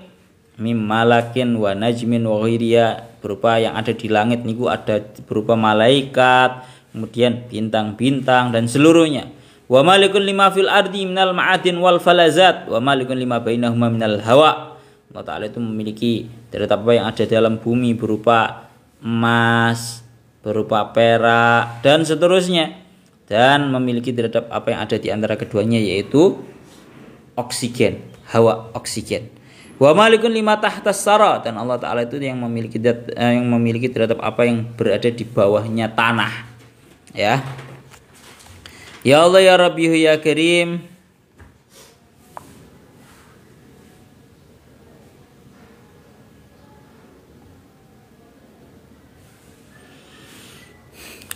mim malakin wa najmin wa ghiriya, berupa yang ada di langit niku ada berupa malaikat, kemudian bintang-bintang dan seluruhnya. Wa malikun lima fil ardi minal ma'adin wal falazat wa malikun lima bainahuma minal hawa. Allah Ta'ala itu memiliki terhadap apa yang ada dalam bumi berupa emas, berupa perak dan seterusnya, dan memiliki terhadap apa yang ada di antara keduanya yaitu oksigen, hawa oksigen. Wa malikun lima tahtas sara, dan Allah Ta'ala itu yang memiliki terhadap apa yang berada di bawahnya tanah. Ya. Ya Allah ya Rabbi ya Karim.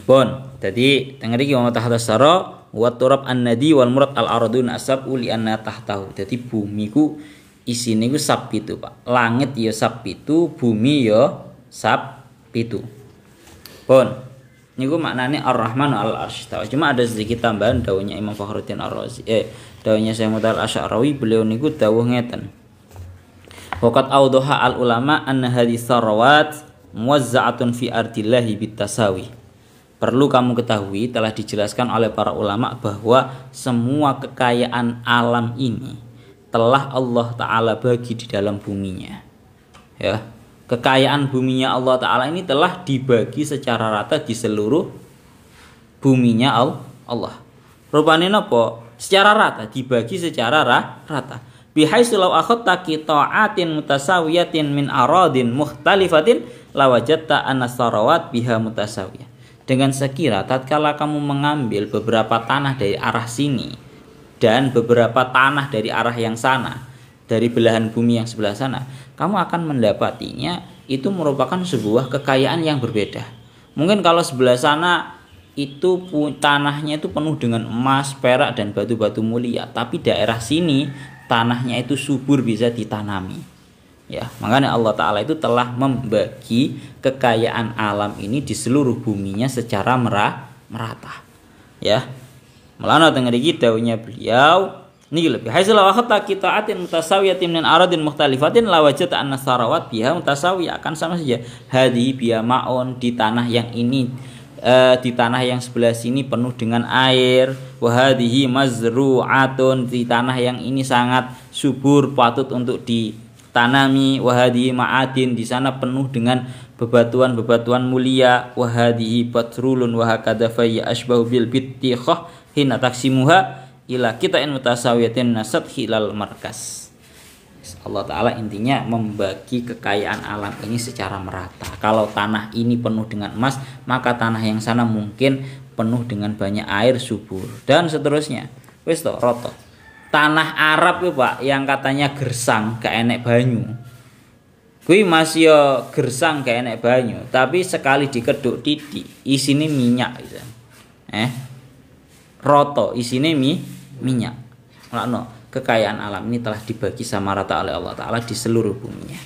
Bon, jadi tengeri ki wa tahtas sara wa turab an-nadi wal murad al-ardun asab li anna tahtahu. Jadi bumi ku isine ku sab itu, Pak. Langit ya sab itu, bumi ya sab itu. Bon. Niku maknanya Ar-Rahman al-Arsy istawa. Cuma ada sedikit tambahan daunnya Imam Fakhruddin Ar-Razi. Daunnya Syekh Mutal Asy'arawi, beliau niku dawuh ngeten. Waqat awdaha al-ulama anna hadhihi sarawat muwazza'atun fi ardillahi bitasawi. Perlu kamu ketahui, telah dijelaskan oleh para ulama bahwa semua kekayaan alam ini telah Allah Ta'ala bagi di dalam buminya. Ya. Kekayaan buminya Allah Ta'ala ini telah dibagi secara rata di seluruh buminya Allah. Rupanya apa? Secara rata, dibagi secara rata. Bihaitsu law akhadta qita'atin mutasawiyatin min aradin mukhtalifatin lawajatta anna sarawat biha mutasawiyah. dengan sekira tatkala kamu mengambil beberapa tanah dari arah sini dan beberapa tanah dari arah yang sana, dari belahan bumi yang sebelah sana, kamu akan mendapatinya itu merupakan sebuah kekayaan yang berbeda. Mungkin kalau sebelah sana itu tanahnya itu penuh dengan emas, perak dan batu-batu mulia, tapi daerah sini tanahnya itu subur, bisa ditanami. Ya, makanya Allah Ta'ala itu telah membagi kekayaan alam ini di seluruh buminya secara merata. Ya, melana dengan dawuhnya beliau ini lebih haizal wa khatta qita'atin mutasawiyatin min aradin mukhtalifatin la wajata anna sarawat biha mutasawiyah, akan sama saja hadi biya ma'un, di tanah yang ini di tanah yang sebelah sini penuh dengan air, wa hadhihi mazru'atun, di tanah yang ini sangat subur patut untuk ditanami, wa hadhihi ma'adin, di sana penuh dengan bebatuan-bebatuan mulia, wa hadhihi batrulun wa hakadha fa yashbahu bil bittikhah hina taksimuha ila kitain mutasawiyatin nasat hilal markas. Allah Ta'ala intinya membagi kekayaan alam ini secara merata. Kalau tanah ini penuh dengan emas, maka tanah yang sana mungkin penuh dengan banyak air subur dan seterusnya. Wis to roto. Tanah Arab ya Pak, yang katanya gersang gak enek banyu, kuwi masih yo gersang gak enek banyu, tapi sekali dikeduk titik isine minyak gitu. Roto isine minyak. Mulane kekayaan alam ini telah dibagi sama rata oleh Allah Ta'ala di seluruh buminya.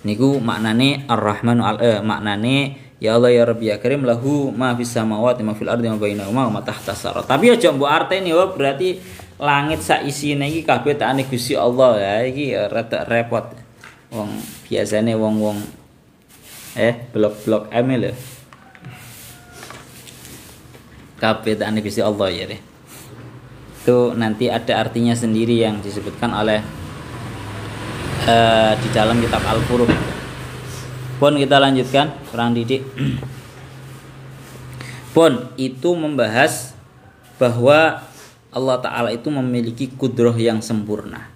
Niku maknane Ar-Rahmanu maknane ya Allah ya Rabbi ya Karim lahu ma fis samawati ma fil ardi ma bainahuma wa ma tahta sara. Tapi aja mbok arteni berarti langit sak isine iki kabeh takane Gusti Allah ya, iki rada repot. Wong biasane wong-wong blok-blok M lho. Kabeh takane Gusti Allah ya deh. Itu nanti ada artinya sendiri yang disebutkan oleh di dalam kitab Al-Furuq. Pun kita lanjutkan perang didik. Pun itu membahas bahwa Allah Ta'ala itu memiliki kudroh yang sempurna.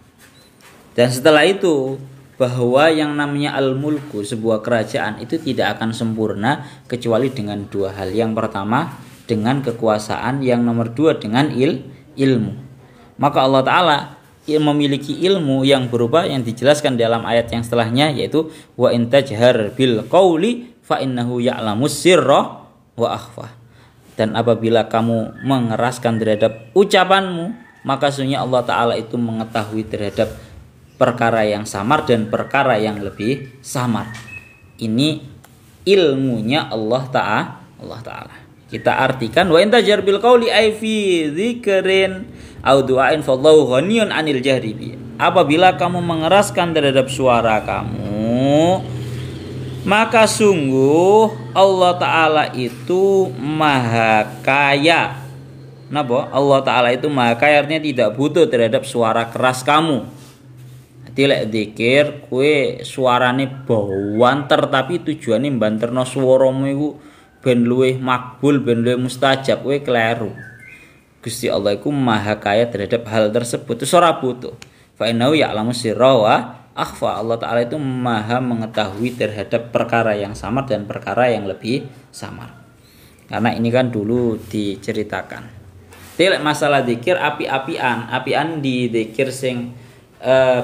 Dan setelah itu bahwa yang namanya al-mulku, sebuah kerajaan itu tidak akan sempurna kecuali dengan dua hal. Yang pertama dengan kekuasaan, yang nomor dua dengan ilmu. Maka Allah Ta'ala memiliki ilmu yang berupa yang dijelaskan dalam ayat yang setelahnya, yaitu wa in tajhar bil qauli fa innahu ya'lamus sirra wa akhfa. Dan apabila kamu mengeraskan terhadap ucapanmu, maka sesungguhnya Allah Ta'ala itu mengetahui terhadap perkara yang samar dan perkara yang lebih samar. Ini ilmunya Allah Ta'ala. Kita artikan wa in tajhar bil qauli ay fi dzikrin au du'ain fallahu ghaniyun 'anil jahri bi. Apabila kamu mengeraskan terhadap suara kamu, maka sungguh Allah Ta'ala itu maha kaya. Napa? Allah Ta'ala itu maha kaya, artinya tidak butuh terhadap suara keras kamu. Dadi lek zikir kowe suarane bawanter tapi tujuane mbanterno swaramu iku ben luwih makbul, ben luwih mustajab, kowe kleru. Gusti Allah iku maha kaya terhadap hal tersebut. Itu ora butuh. Fa innahu ya'lamu sirra wa akhfa. Allah Ta'ala itu maha mengetahui terhadap perkara yang samar dan perkara yang lebih samar. Karena ini kan dulu diceritakan. Tilek masalah zikir api-apian di zikir sing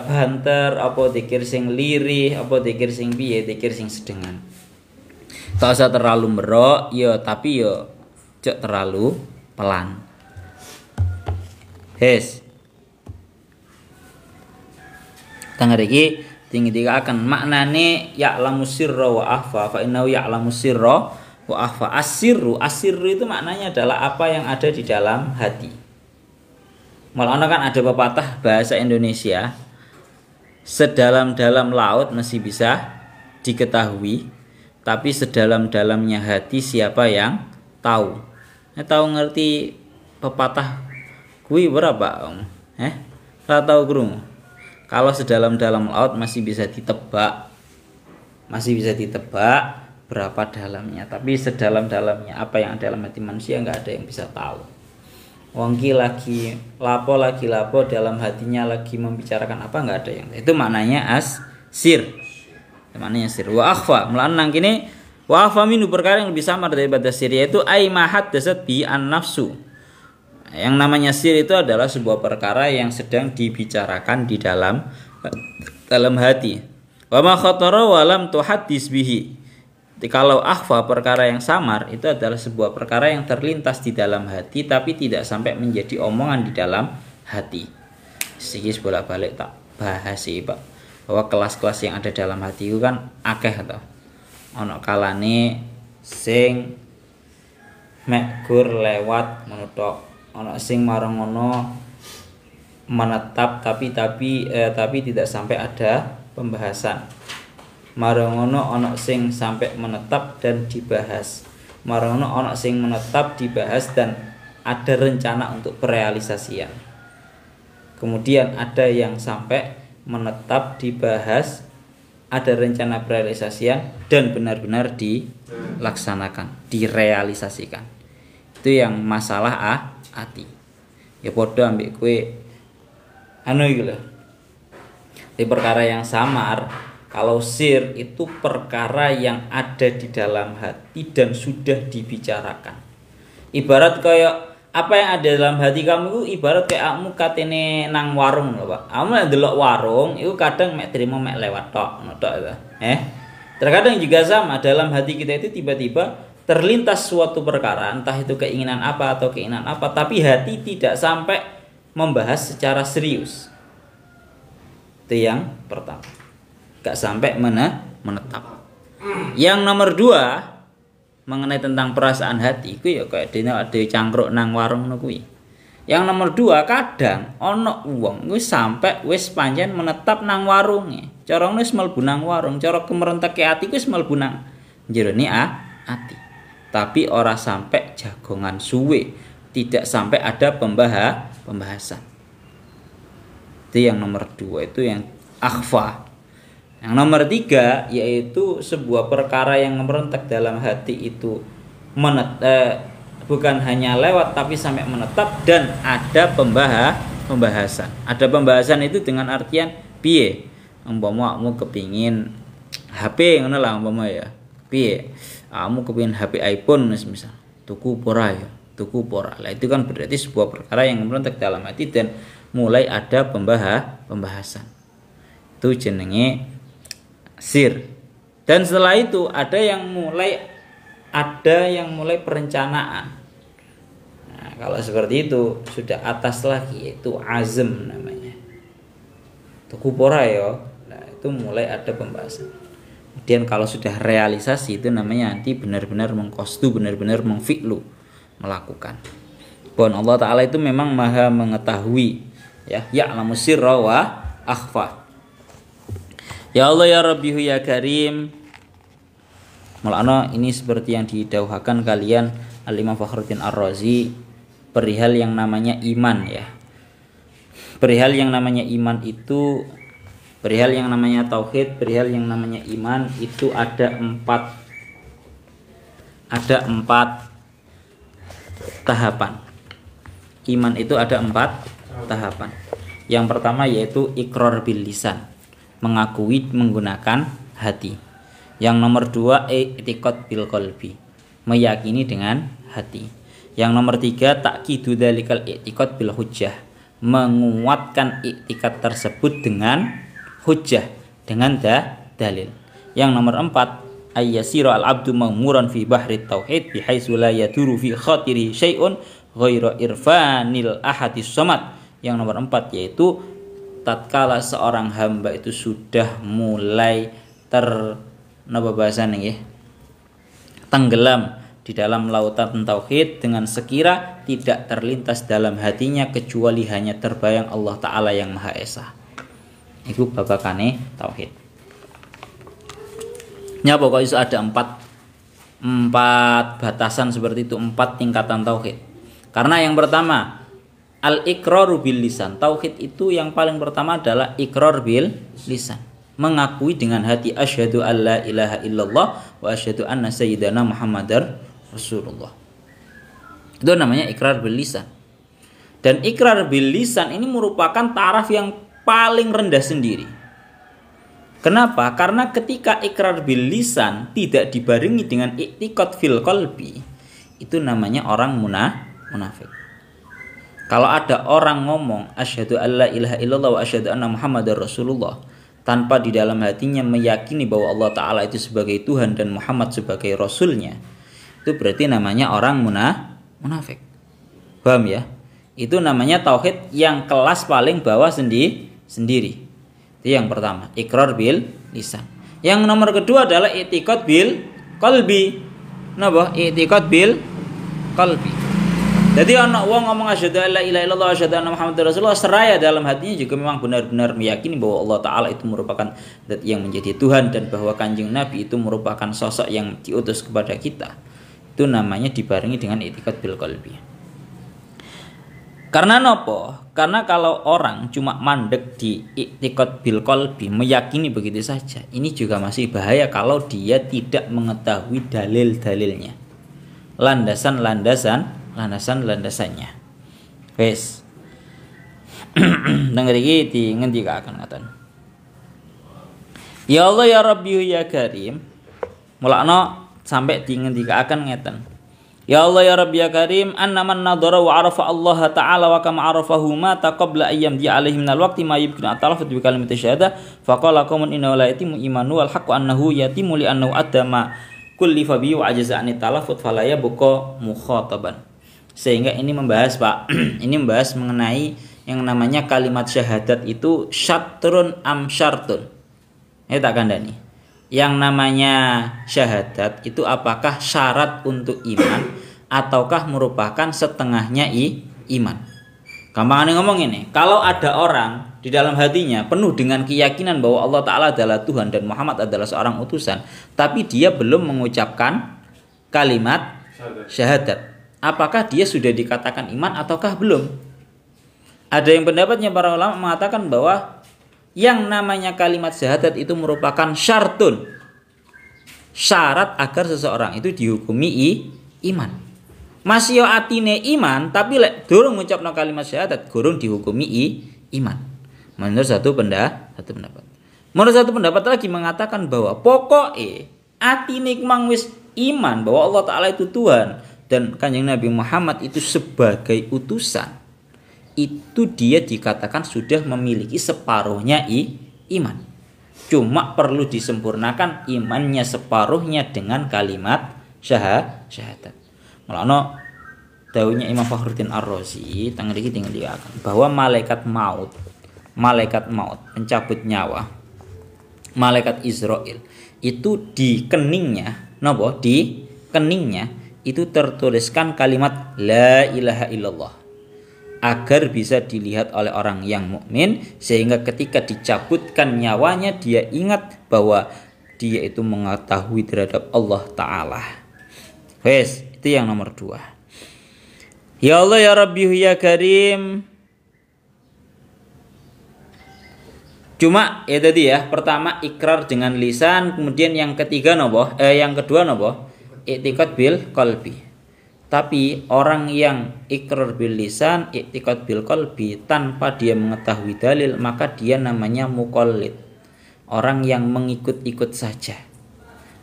banter, apa zikir sing lirih, apa zikir sing piye, zikir sing sedengan. Tak usah terlalu merok, ya tapi ya cek terlalu pelan. Hes. Tengah iki tinggi akan maknane ya'lamu sirra wa akhfa, fa innahu ya'lamu sirra wa akhfa. Asirru itu maknanya adalah apa yang ada di dalam hati. Malah kan ada pepatah bahasa Indonesia, sedalam-dalam laut masih bisa diketahui, tapi sedalam-dalamnya hati siapa yang tahu. Tahu ngerti pepatah kuwi berapa? Ora tahu krungu. Kalau sedalam-dalam laut masih bisa ditebak berapa dalamnya, tapi sedalam-dalamnya apa yang ada dalam hati manusia nggak ada yang bisa tahu. Wongki lagi lapo dalam hatinya lagi membicarakan apa, nggak ada yang. Itu maknanya sir. Maknanya sir. Wa akhfa, melan nang kene Wa faminu perkara yang lebih samar daripada sir, yaitu ai mahat dasat bi an nafsu. Yang namanya sir itu adalah sebuah perkara yang sedang dibicarakan di dalam hati. Wa ma khatara wa lam tuhaddis bihi. Kalau akhfa, perkara yang samar, itu adalah sebuah perkara yang terlintas di dalam hati tapi tidak sampai menjadi omongan di dalam hati. Sikis bolak-balik tak bahas sih Pak, bahwa kelas-kelas yang ada dalam hati itu kan akeh atau ono kalane sing mek gur lewat menutok, ono sing marang ono menetap tapi tidak sampai ada pembahasan. Marang ono sing sampai menetap dan dibahas. Marang ono sing menetap dibahas dan ada rencana untuk perealisasian. Kemudian ada yang sampai menetap dibahas, ada rencana perealisasian dan benar-benar dilaksanakan, direalisasikan. Itu yang masalah hati. Ya podo ambek kue anu iki lho. Di perkara yang samar, kalau sir itu perkara yang ada di dalam hati dan sudah dibicarakan. Ibarat kayak apa yang ada dalam hati kamu itu ibarat kayak kamu katene nang warung lho Pak. Kamu nek delok warung itu kadang mek trimo mek lewat tok, ngono tok itu. Terkadang juga sama, dalam hati kita itu tiba-tiba terlintas suatu perkara, entah itu keinginan apa atau keinginan apa, tapi hati tidak sampai membahas secara serius. Itu yang pertama. Gak sampai menetap. Yang nomor 2 mengenai tentang perasaan hati ku ya kayak dene ada cangkruk nang warung ngono kuwi. Yang nomor 2 kadang ana wong wis sampai wis pancen menetap nang warunge. Cara wis mlebu nang warung, cara kemerenteke ati wis mlebu nang jerone ati. Tapi ora sampai jagongan suwe, tidak sampai ada pembahasan. Itu yang nomor 2, itu yang akhfa. Yang nomor 3 yaitu sebuah perkara yang merentak dalam hati itu bukan hanya lewat tapi sampai menetap dan ada pembahasan. Ada pembahasan itu dengan artian piye? Umpama kamu kepingin HP ngono lah umpama ya. Piye? Kamu kepingin HP iPhone misal. Tuku pora ya. Tuku pora. Lah itu kan berarti sebuah perkara yang merentak dalam hati dan mulai ada pembahasan. Itu jenenge sir. Dan setelah itu ada yang mulai perencanaan. Nah, kalau seperti itu sudah atas lagi, yaitu azm namanya. Tuku pora ya. Nah, itu mulai ada pembahasan. Kemudian kalau sudah realisasi itu namanya nanti benar-benar mengkostu, benar-benar mengfi'lu, melakukan. Pun Allah Ta'ala itu memang maha mengetahui, ya, ya'lamu sirra wa akhfa. Ya Allah ya Rabbihu ya Karim. Mulana ini seperti yang didauhakan kalian Al-Imam Fakhruddin Ar-Razi perihal yang namanya iman ya. Perihal yang namanya iman itu, perihal yang namanya tauhid, perihal yang namanya iman itu ada empat tahapan. Iman itu ada 4 tahapan. Yang pertama yaitu iqrar bil lisan, mengakui menggunakan hati. Yang nomor 2 i'tiqad bil qalbi, meyakini dengan hati. Yang nomor 3 ta'kidu dzalikal i'tiqad bil hujjah, menguatkan i'tiqad tersebut dengan hujjah, dengan dalil. Yang nomor 4 ayyasira al abdu maghmuran fi bahri tauhid bihaitsu la yaduru fi khatiri syai'un ghairu irfanil ahadis samad. Yang nomor 4 yaitu tatkala seorang hamba itu sudah mulai tenggelam di dalam lautan tauhid dengan sekira tidak terlintas dalam hatinya kecuali hanya terbayang Allah Ta'ala yang Maha Esa. Itu babakane tauhid. Ya pokoknya ada 4 batasan seperti itu, 4 tingkatan tauhid. Karena yang pertama al-iqraru bil lisan. Tauhid itu yang paling pertama adalah iqrar bil lisan, mengakui dengan hati asyhadu alla ilaha illallah wa asyhadu anna sayyidana Muhammadar Rasulullah. Itu namanya iqrar bil lisan. Dan iqrar bil lisan ini merupakan taraf yang paling rendah sendiri. Kenapa? Karena ketika ikrar bil lisan tidak dibarengi dengan i'tiqad fil qalbi, itu namanya orang munafik. Kalau ada orang ngomong asyhadu alla ilaha illallah wa asyhadu anna muhammadar rasulullah tanpa di dalam hatinya meyakini bahwa Allah Ta'ala itu sebagai Tuhan dan Muhammad sebagai Rasulnya, itu berarti namanya orang munafik. Paham ya? Itu namanya tauhid yang kelas paling bawah sendiri. Itu yang pertama, ikrar bil lisan. Yang nomor kedua adalah i'tiqad bil qalbi. Napa? I'tiqad bil qalbi. Jadi anak wong ngomong asyhadu alla ilaha illallah asyhadu anna muhammadar rasulullah, seraya dalam hatinya juga memang benar-benar meyakini bahwa Allah Ta'ala itu merupakan zat yang menjadi Tuhan dan bahwa Kanjeng Nabi itu merupakan sosok yang diutus kepada kita. Itu namanya dibarengi dengan i'tiqad bil qalbi. Karena nopo? Karena kalau orang cuma mandek di i'tiqad bil qalbi, meyakini begitu saja, ini juga masih bahaya kalau dia tidak mengetahui dalil-dalilnya, landasan-landasannya. Wes. Dengar iki di ngendikaken ngaten. Ya Allah ya Rabbi ya Karim. Mulakno sampai di ngendikaken ngeten. Ya Allah ya Rabbi ya Karim, anna man nadhara wa arafa Allah Ta'ala wa kama arafahu ma taqabla ayyam di alaihi minal waqti ma yumkinu at-talafut bi kalimati syahadah faqala qaumun inna la yatimu imanu wal haqqu annahu yatimu li annahu adama kulli fabi wa ajaza an talafut fala yabqa mukhataban. Sehingga ini membahas Pak, ini membahas mengenai yang namanya kalimat syahadat itu syatrun am syartun. Tak kandani. Yang namanya syahadat itu apakah syarat untuk iman ataukah merupakan setengahnya iman. Gampang ngomong ini, kalau ada orang di dalam hatinya penuh dengan keyakinan bahwa Allah Ta'ala adalah Tuhan dan Muhammad adalah seorang utusan, tapi dia belum mengucapkan kalimat syahadat, apakah dia sudah dikatakan iman ataukah belum? Ada yang pendapatnya para ulama mengatakan bahwa yang namanya kalimat syahadat itu merupakan syartun, syarat agar seseorang itu dihukumi iman. Masih yo atine iman tapi lek durung ngucapno kalimat syahadat durung dihukumi iman. Menurut satu pendapat. Menurut satu pendapat lagi mengatakan bahwa pokoknya atine mang wis iman bahwa Allah Ta'ala itu Tuhan dan Kanjeng Nabi Muhammad itu sebagai utusan, itu dia dikatakan sudah memiliki separuhnya iman. Cuma perlu disempurnakan imannya separuhnya dengan kalimat syahadat. Mulane dawuhnya Imam Fakhruddin Ar-Razi teng mriki dikatakan bahwa malaikat maut pencabut nyawa, malaikat Israil itu di keningnya, napa? Di keningnya itu tertuliskan kalimat la ilaha illallah, agar bisa dilihat oleh orang yang mukmin sehingga ketika dicabutkan nyawanya dia ingat bahwa dia itu mengetahui terhadap Allah Ta'ala. Wes, itu yang nomor 2. Ya Allah ya Rabbi ya Karim. Cuma ya tadi ya, pertama ikrar dengan lisan, kemudian yang ketiga yang kedua i'tiqad bil qalbi. Tapi orang yang ikrar bil lisan, i'tiqad bil qalbi tanpa dia mengetahui dalil, maka dia namanya muqallid. Orang yang mengikut-ikut saja.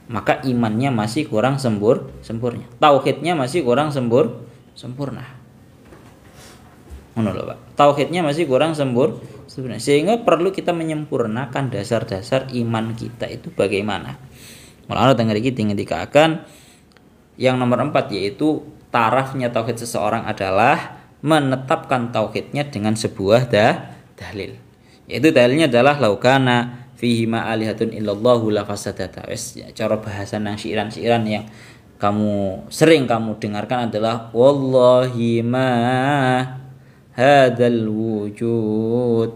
Maka imannya masih kurang sempurna. Tauhidnya masih kurang sempurna. Ngono lho, Pak. Tauhidnya masih kurang sempurna. Sehingga perlu kita menyempurnakan dasar-dasar iman kita itu bagaimana. Mulane teng mriki dikatakan yang nomor 4 yaitu tarafnya tauhid seseorang adalah menetapkan tauhidnya dengan sebuah dalil. Yaitu dalilnya adalah laukana fihi ma alihatun illallahu la fasadata. Cara bahasa nang syiran-syiran yang sering kamu dengarkan adalah wallahi ma hadzal wujud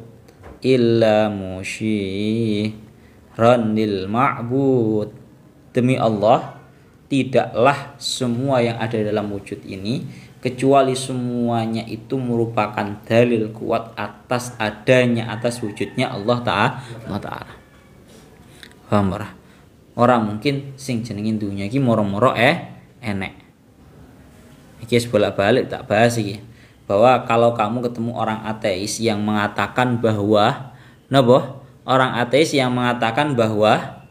illa musyirran lil ma'bud. Demi Allah, tidaklah semua yang ada dalam wujud ini kecuali semuanya itu merupakan dalil kuat atas wujudnya Allah Ta'ala. Paham ora? Orang mungkin sing jenengin dunya iki moro-moro enek. Iki bolak-balik tak bahas iki. Bahwa kalau kamu ketemu orang ateis yang mengatakan bahwa orang ateis yang mengatakan bahwa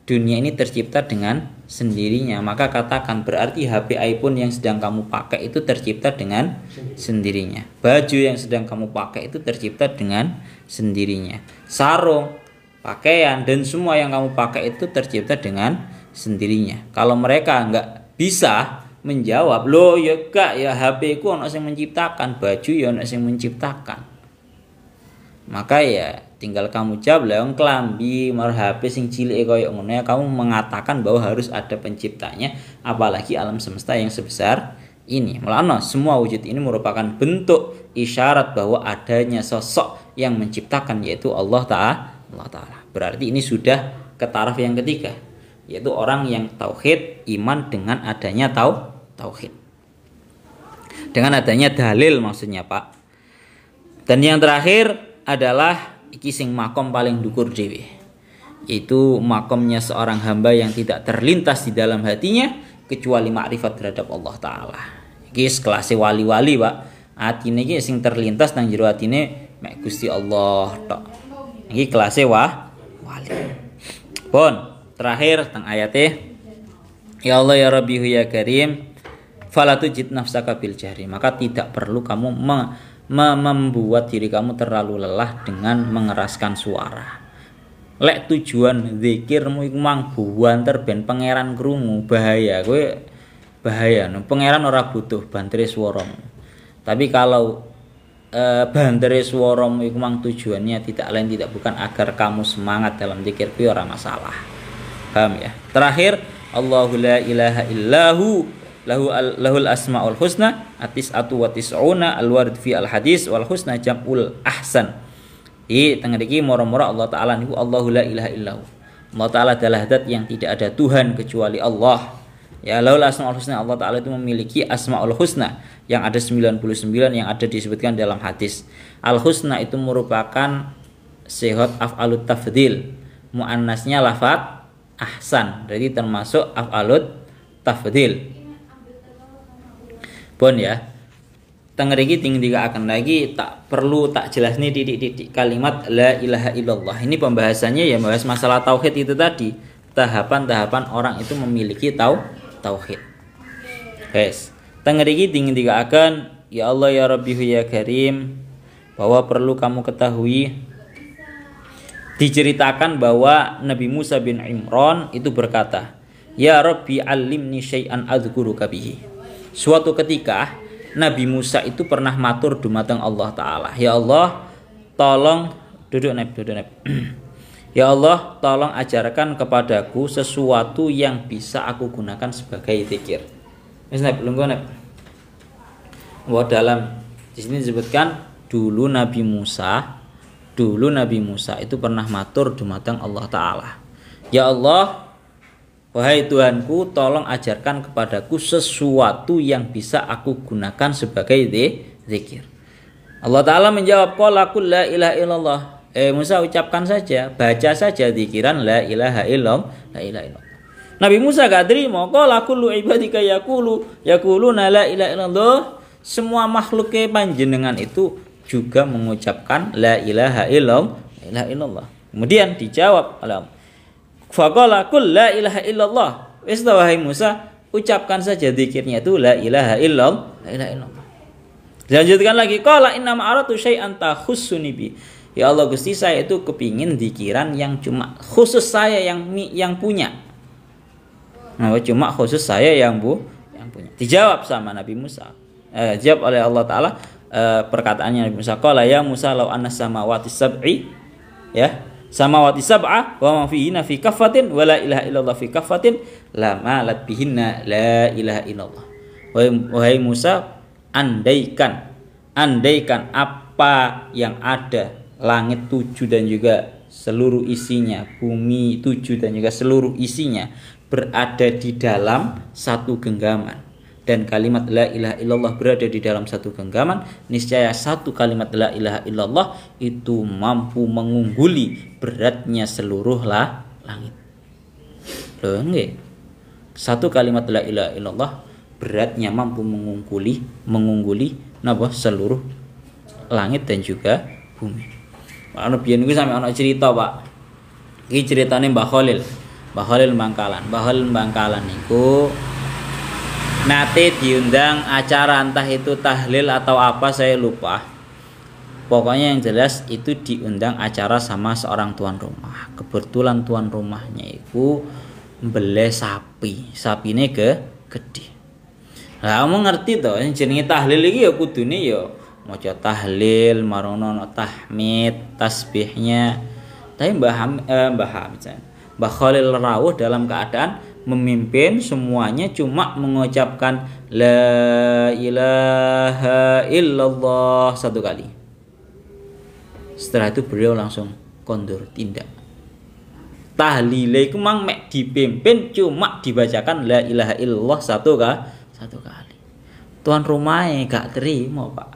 dunia ini tercipta dengan sendirinya, maka katakan berarti HP iPhone yang sedang kamu pakai itu tercipta dengan sendirinya. Baju yang sedang kamu pakai itu tercipta dengan sendirinya. Sarung, pakaian, dan semua yang kamu pakai itu tercipta dengan sendirinya. Kalau mereka nggak bisa menjawab, loh ya gak, ya HP ku ono sing menciptakan, baju ya ono sing menciptakan, maka ya tinggal kamu jawab lah, wong klambi mar HP sing cilik koyo ngono ya, kamu mengatakan bahwa harus ada penciptanya, apalagi alam semesta yang sebesar ini. Mulane semua wujud ini merupakan bentuk isyarat bahwa adanya sosok yang menciptakan, yaitu Allah Ta'ala. Berarti ini sudah ke taraf yang ketiga, yaitu orang yang tauhid, iman dengan adanya tauhid, dengan adanya dalil maksudnya, Pak. Dan yang terakhir adalah iki sing makom paling dukur dewe, yaitu makomnya seorang hamba yang tidak terlintas di dalam hatinya kecuali makrifat terhadap Allah Ta'ala. Iki sekelas wali-wali, Pak. Atine iki sing terlintas nang jero atine mek Gusti Allah tok. Iki kelasé wali. Pun terakhir teng ayate, ya Allah ya Rabbi ya Karim fala tujid nafsaka bil jahri, maka tidak perlu kamu membuat diri kamu terlalu lelah dengan mengeraskan suara. Lek tujuan zikirmu iku mang buanter ben pangeran krungu, bahaya kowe, bahaya no. Pangeran ora butuh bantere swaramu. Tapi kalau bantere swaramu iku mang tujuannya tidak lain tidak bukan agar kamu semangat dalam zikir, kuwi ora masalah. Paham ya? Terakhir, Allahu la ilaha illahu lahul asmaul husna atis'atu wa tis'una al-warid fi al-hadis wal husna jam'ul ahsan. Tengah iki moro-moro Allah Ta'ala niku Allahu la ilaha illahu. Allah Ta'ala adalah zat yang tidak ada Tuhan kecuali Allah. Ya, lahul asmaul husna, Allah Ta'ala itu memiliki asmaul husna yang ada 99 yang ada disebutkan dalam hadis. Al-husna itu merupakan sihat af'alut tafdil. Muannasnya lafaz ahsan. Jadi termasuk af'alut tafdil. Pun ya, tengeriki tinggal akan lagi tak perlu tak jelas nih titik-titik kalimat la ilaha illallah. Ini pembahasannya ya bahas masalah tauhid itu tadi, tahapan-tahapan orang itu memiliki tauhid. Guys, tengeriki tinggal akan ya Allah ya Rabbi ya Karim, bahwa perlu kamu ketahui, diceritakan bahwa Nabi Musa bin Imran itu berkata, ya Rabbi alimni syai'an adzkuruka bihi. Suatu ketika Nabi Musa itu pernah matur dumateng Allah Ta'ala, ya Allah tolong duduk nep. Ya Allah tolong ajarkan kepadaku sesuatu yang bisa aku gunakan sebagai zikir. Wis nep lungguh nep. Bahwa dalam di sini disebutkan dulu Nabi Musa itu pernah matur dumateng Allah Ta'ala, ya Allah, wahai Tuhanku, tolong ajarkan kepadaku sesuatu yang bisa aku gunakan sebagai zikir. Allah Ta'ala menjawab, qala qul la ilaha illallah. Musa ucapkan saja, baca saja zikiran la ilaha illallah, la ilaha illallah. Nabi Musa gak terima, qala kullu ibadika yaquluna la ilaha illallah. Semua makhluknya panjenengan itu juga mengucapkan la ilaha illallah, la ilaha illallah. Kemudian dijawab oleh faqala qul la ilaha illallah. Wis wahai Musa, ucapkan saja zikirnya itu la ilaha illallah, la ilaha illallah. Dilanjutkan lagi, qala inna ma'aratu syai'an takhussuni bi. Ya Allah Gusti, saya itu kepingin zikiran yang cuma khusus saya yang punya. Nah, cuma khusus saya yang punya. Dijawab sama Nabi Musa. Jawab oleh Allah Ta'ala perkataannya Nabi Musa, qala ya Musa law anna samawati sab'i, ya, samawati sab'a wa ma fihinna fi kaffatin wa la ilaha illallah fi kaffatin la malat bihinna la ilaha illallah. Wahai Musa, andaikan apa yang ada, langit 7 dan juga seluruh isinya, bumi 7 dan juga seluruh isinya berada di dalam satu genggaman, dan kalimat la ilaha illallah berada di dalam satu genggaman, niscaya satu kalimat la ilaha illallah itu mampu mengungguli beratnya seluruh langit. Loh nggih. Satu kalimat la ilaha illallah beratnya mampu mengungguli napa seluruh langit dan juga bumi. Ana biyen niku sampe ana cerita, Pak. Iki ceritane Mbah Khalil. Mbah Khalil Bangkalan. Mbah Khalil Bangkalan niku nate diundang acara entah itu tahlil atau apa saya lupa. Pokoknya yang jelas itu diundang acara sama seorang tuan rumah. Kebetulan tuan rumahnya itu mbeleh sapi. Sapine gede. Lah kamu ngerti toh yang jenenge tahlil iki ya kudune ya maca tahlil, marono tahmid, tasbihnya. Tapi Mbah Khalil rawuh dalam keadaan memimpin semuanya cuma mengucapkan la ilaha illallah satu kali. Setelah itu beliau langsung kondur tindak. Tahlile iku mang mek dipimpin cuma dibacakan la ilaha illallah satu kali. Tuan rumahnya gak terima, Pak.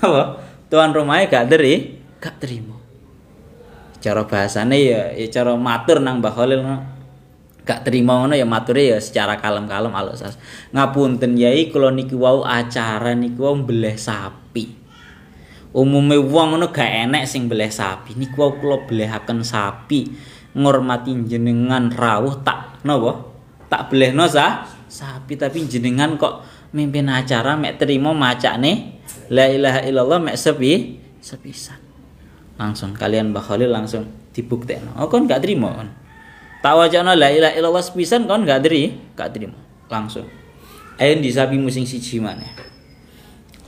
Apa? Tuan rumahnya gak terima. Cara bahasane ya cara matur nang Mbah Khalil gak terima ngono ya mature ya secara kalem-kalem alus. Ngapunten Yai kula niki wau acara niku wau mbeleh sapi. Umume wong ngono gak enek sing mbeleh sapi. Niku wau kula belehaken sapi ngormati jenengan rawuh tak napa? Tak belehno sapi tapi jenengan kok mimpin acara mek terima macane la ilaha illallah mek sepisan. Langsung kalian Mbah Khalil langsung dibuktekno. Oh kon gak terima kon. Tak wacana la ilaha illallah sepisan kon gak terima. Langsung. Ayo di sapi musing siji maneh.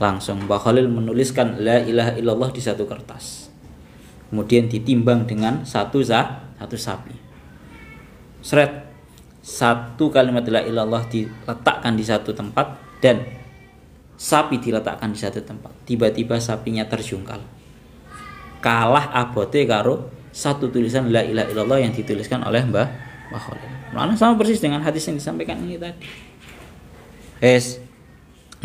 Langsung Mbah Khalil menuliskan la ilaha illallah di satu kertas. Kemudian ditimbang dengan satu sapi. Seret. Satu kalimat la ilaha illallah diletakkan di satu tempat dan sapi diletakkan di satu tempat. Tiba-tiba sapinya terjungkal. Kalah abote karo satu tulisan la ilaha illallah yang dituliskan oleh Mbah Khalil. Mana sama persis dengan hadis yang disampaikan ini tadi.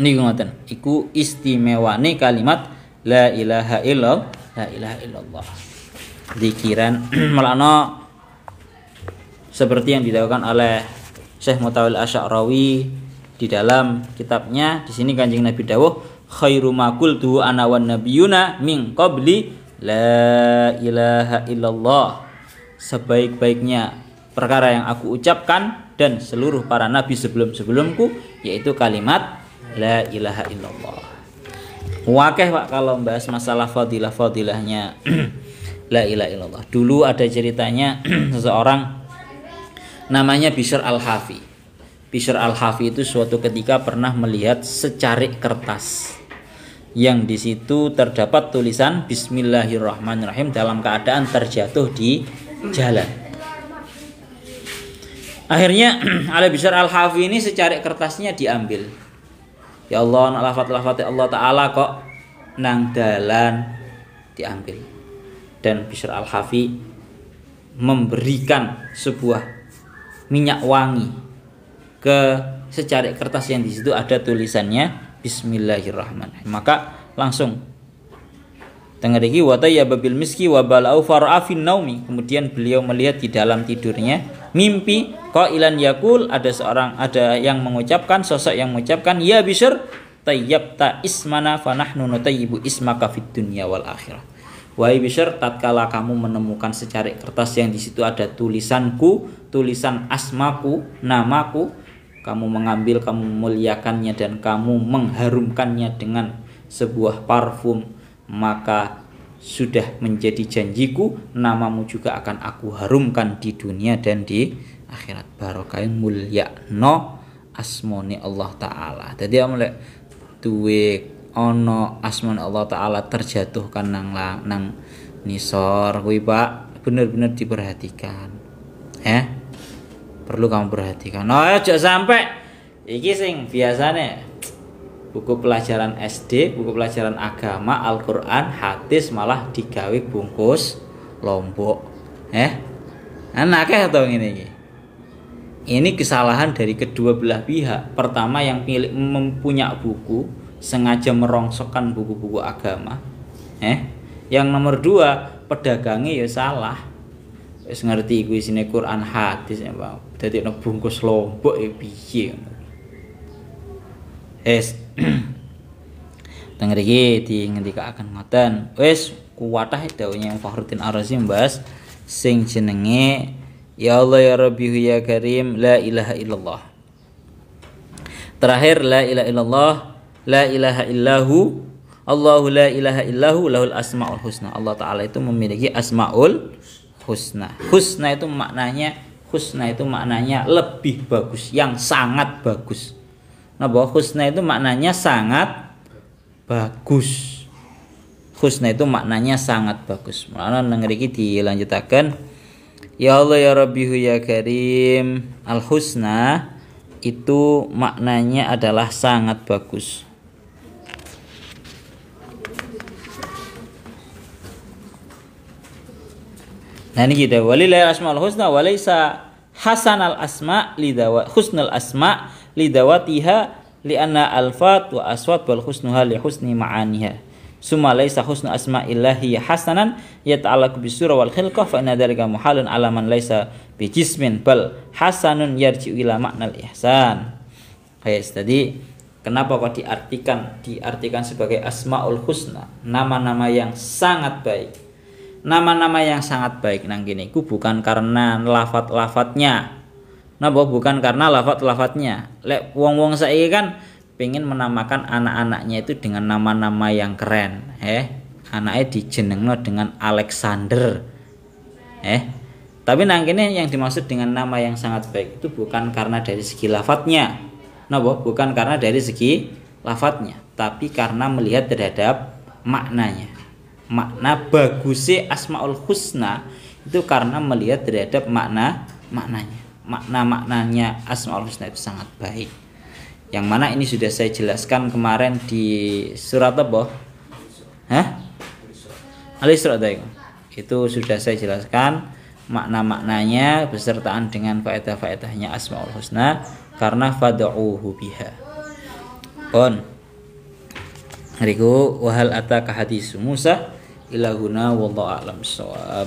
Niku ngoten. Iku istimewane kalimat la ilaha illallah. Zikiran melakno seperti yang dilakukan oleh Syekh Mutawil Asy'arawi di dalam kitabnya. Di sini Kanjeng Nabi dawuh khairu ma qultu ana wan nabiyuna min qabli la ilaha illallah. Sebaik-baiknya perkara yang aku ucapkan dan seluruh para nabi sebelum-sebelumku yaitu kalimat la ilaha illallah. Wakeh Pak kalau bahas masalah fadilahnya la ilaha illallah. Dulu ada ceritanya seseorang namanya Bishr Al-Hafi. Bishr Al-Hafi itu suatu ketika pernah melihat secarik kertas yang di situ terdapat tulisan Bismillahirrahmanirrahim dalam keadaan terjatuh di jalan. Akhirnya oleh Bishr Al-Hafi ini secarik kertasnya diambil. Ya Allah, lafaz-lafaz Allah Ta'ala kok nang dalan diambil. Dan Bishr Al-Hafi memberikan sebuah minyak wangi ke secarik kertas yang di situ ada tulisannya Bismillahirrahmanirrahim. Maka langsung tengeriki wa tayyaba bil miski wa bala'u fara'afin naumi. Kemudian beliau melihat di dalam tidurnya mimpi qailan yaqul ada yang mengucapkan, sosok yang mengucapkan ya Bishr tayyabta ismana fa nahnu nutayyibu ismaka fid dunya wal akhirah. Wahai Bishr, tatkala kamu menemukan secarik kertas yang di situ ada tulisanku, tulisan asmaku, namaku, kamu mengambil, kamu memuliakannya dan kamu mengharumkannya dengan sebuah parfum, maka sudah menjadi janjiku namamu juga akan aku harumkan di dunia dan di akhirat. Barokain mulia no asmoni Allah Ta'ala. Jadi mulai duwe ono asmoni Allah Ta'ala terjatuhkan nang nisor kuwi Pak, bener-bener diperhatikan. Perlu kamu perhatikan. Aja sampai iki sing biasane buku pelajaran SD, buku pelajaran agama, Al-Qur'an, hadis malah digawe bungkus lombok. Anake atau ngene iki. Ini kesalahan dari kedua belah pihak. Pertama yang mempunyai buku sengaja merongsokkan buku-buku agama. Yang nomor dua, pedagangnya ya salah. Wis ngerti iku isine Quran hadis ya, Pak. Dadi nek bungkus lombok ya piye. Teng mriki di ngendikaken ngoten. Wis kuwatah dawuhnya Fakhruddin Ar-Razi membahas sing jenenge ya Allah ya Rabbi ya Karim la ilaha illallah. Terakhir la ilaha illallah la ilaha illahu Allahu la ilaha illahu lahul asmaul husna. Allah taala itu memiliki asmaul husna. Husna itu maknanya lebih bagus, yang sangat bagus. Nah, bahwa husna itu maknanya sangat bagus. Husna itu maknanya sangat bagus. Mulane nang mriki dilanjutaken ya Allah ya Rabbi ya Karim. Al husna itu maknanya adalah sangat bagus. Nah ini kita walillahi asmaul husna walaysa hasanal asma lidawa husnul asma lidawatiha lianna alfat wa aswat wal husnuha li husni ma'aniha. Summa laysa husnu asma'illahi hasanan yata'allaqu bisura wal khilqah fa inna dzalika muhalun ala man laysa bijismin bal hasanun yarji'u ila ma'nal ihsan. Tadi kenapa kok diartikan sebagai asmaul husna, nama-nama yang sangat baik. Nama-nama yang sangat baik nang kene iku bukan karena lafat-lafatnya. Napa bukan karena lafat-lafatnya. Lek wong-wong saiki kan pengen menamakan anak-anaknya itu dengan nama-nama yang keren, anaknya dijenengno dengan Alexander, tapi nang kene yang dimaksud dengan nama yang sangat baik itu bukan karena dari segi lafadznya, bukan karena dari segi lafadznya, tapi karena melihat terhadap maknanya. Makna bagusnya asmaul husna itu karena melihat terhadap maknanya. Maknanya asmaul husna itu sangat baik. Yang mana ini sudah saya jelaskan kemarin di surat apa? Al-Isra itu sudah saya jelaskan makna-maknanya besertaan dengan faedah-faedahnya asmaul husna karena fad'uhu biha. Hariku wahal ataka hadis Musa ilahuna wallahu a'lam bissawab.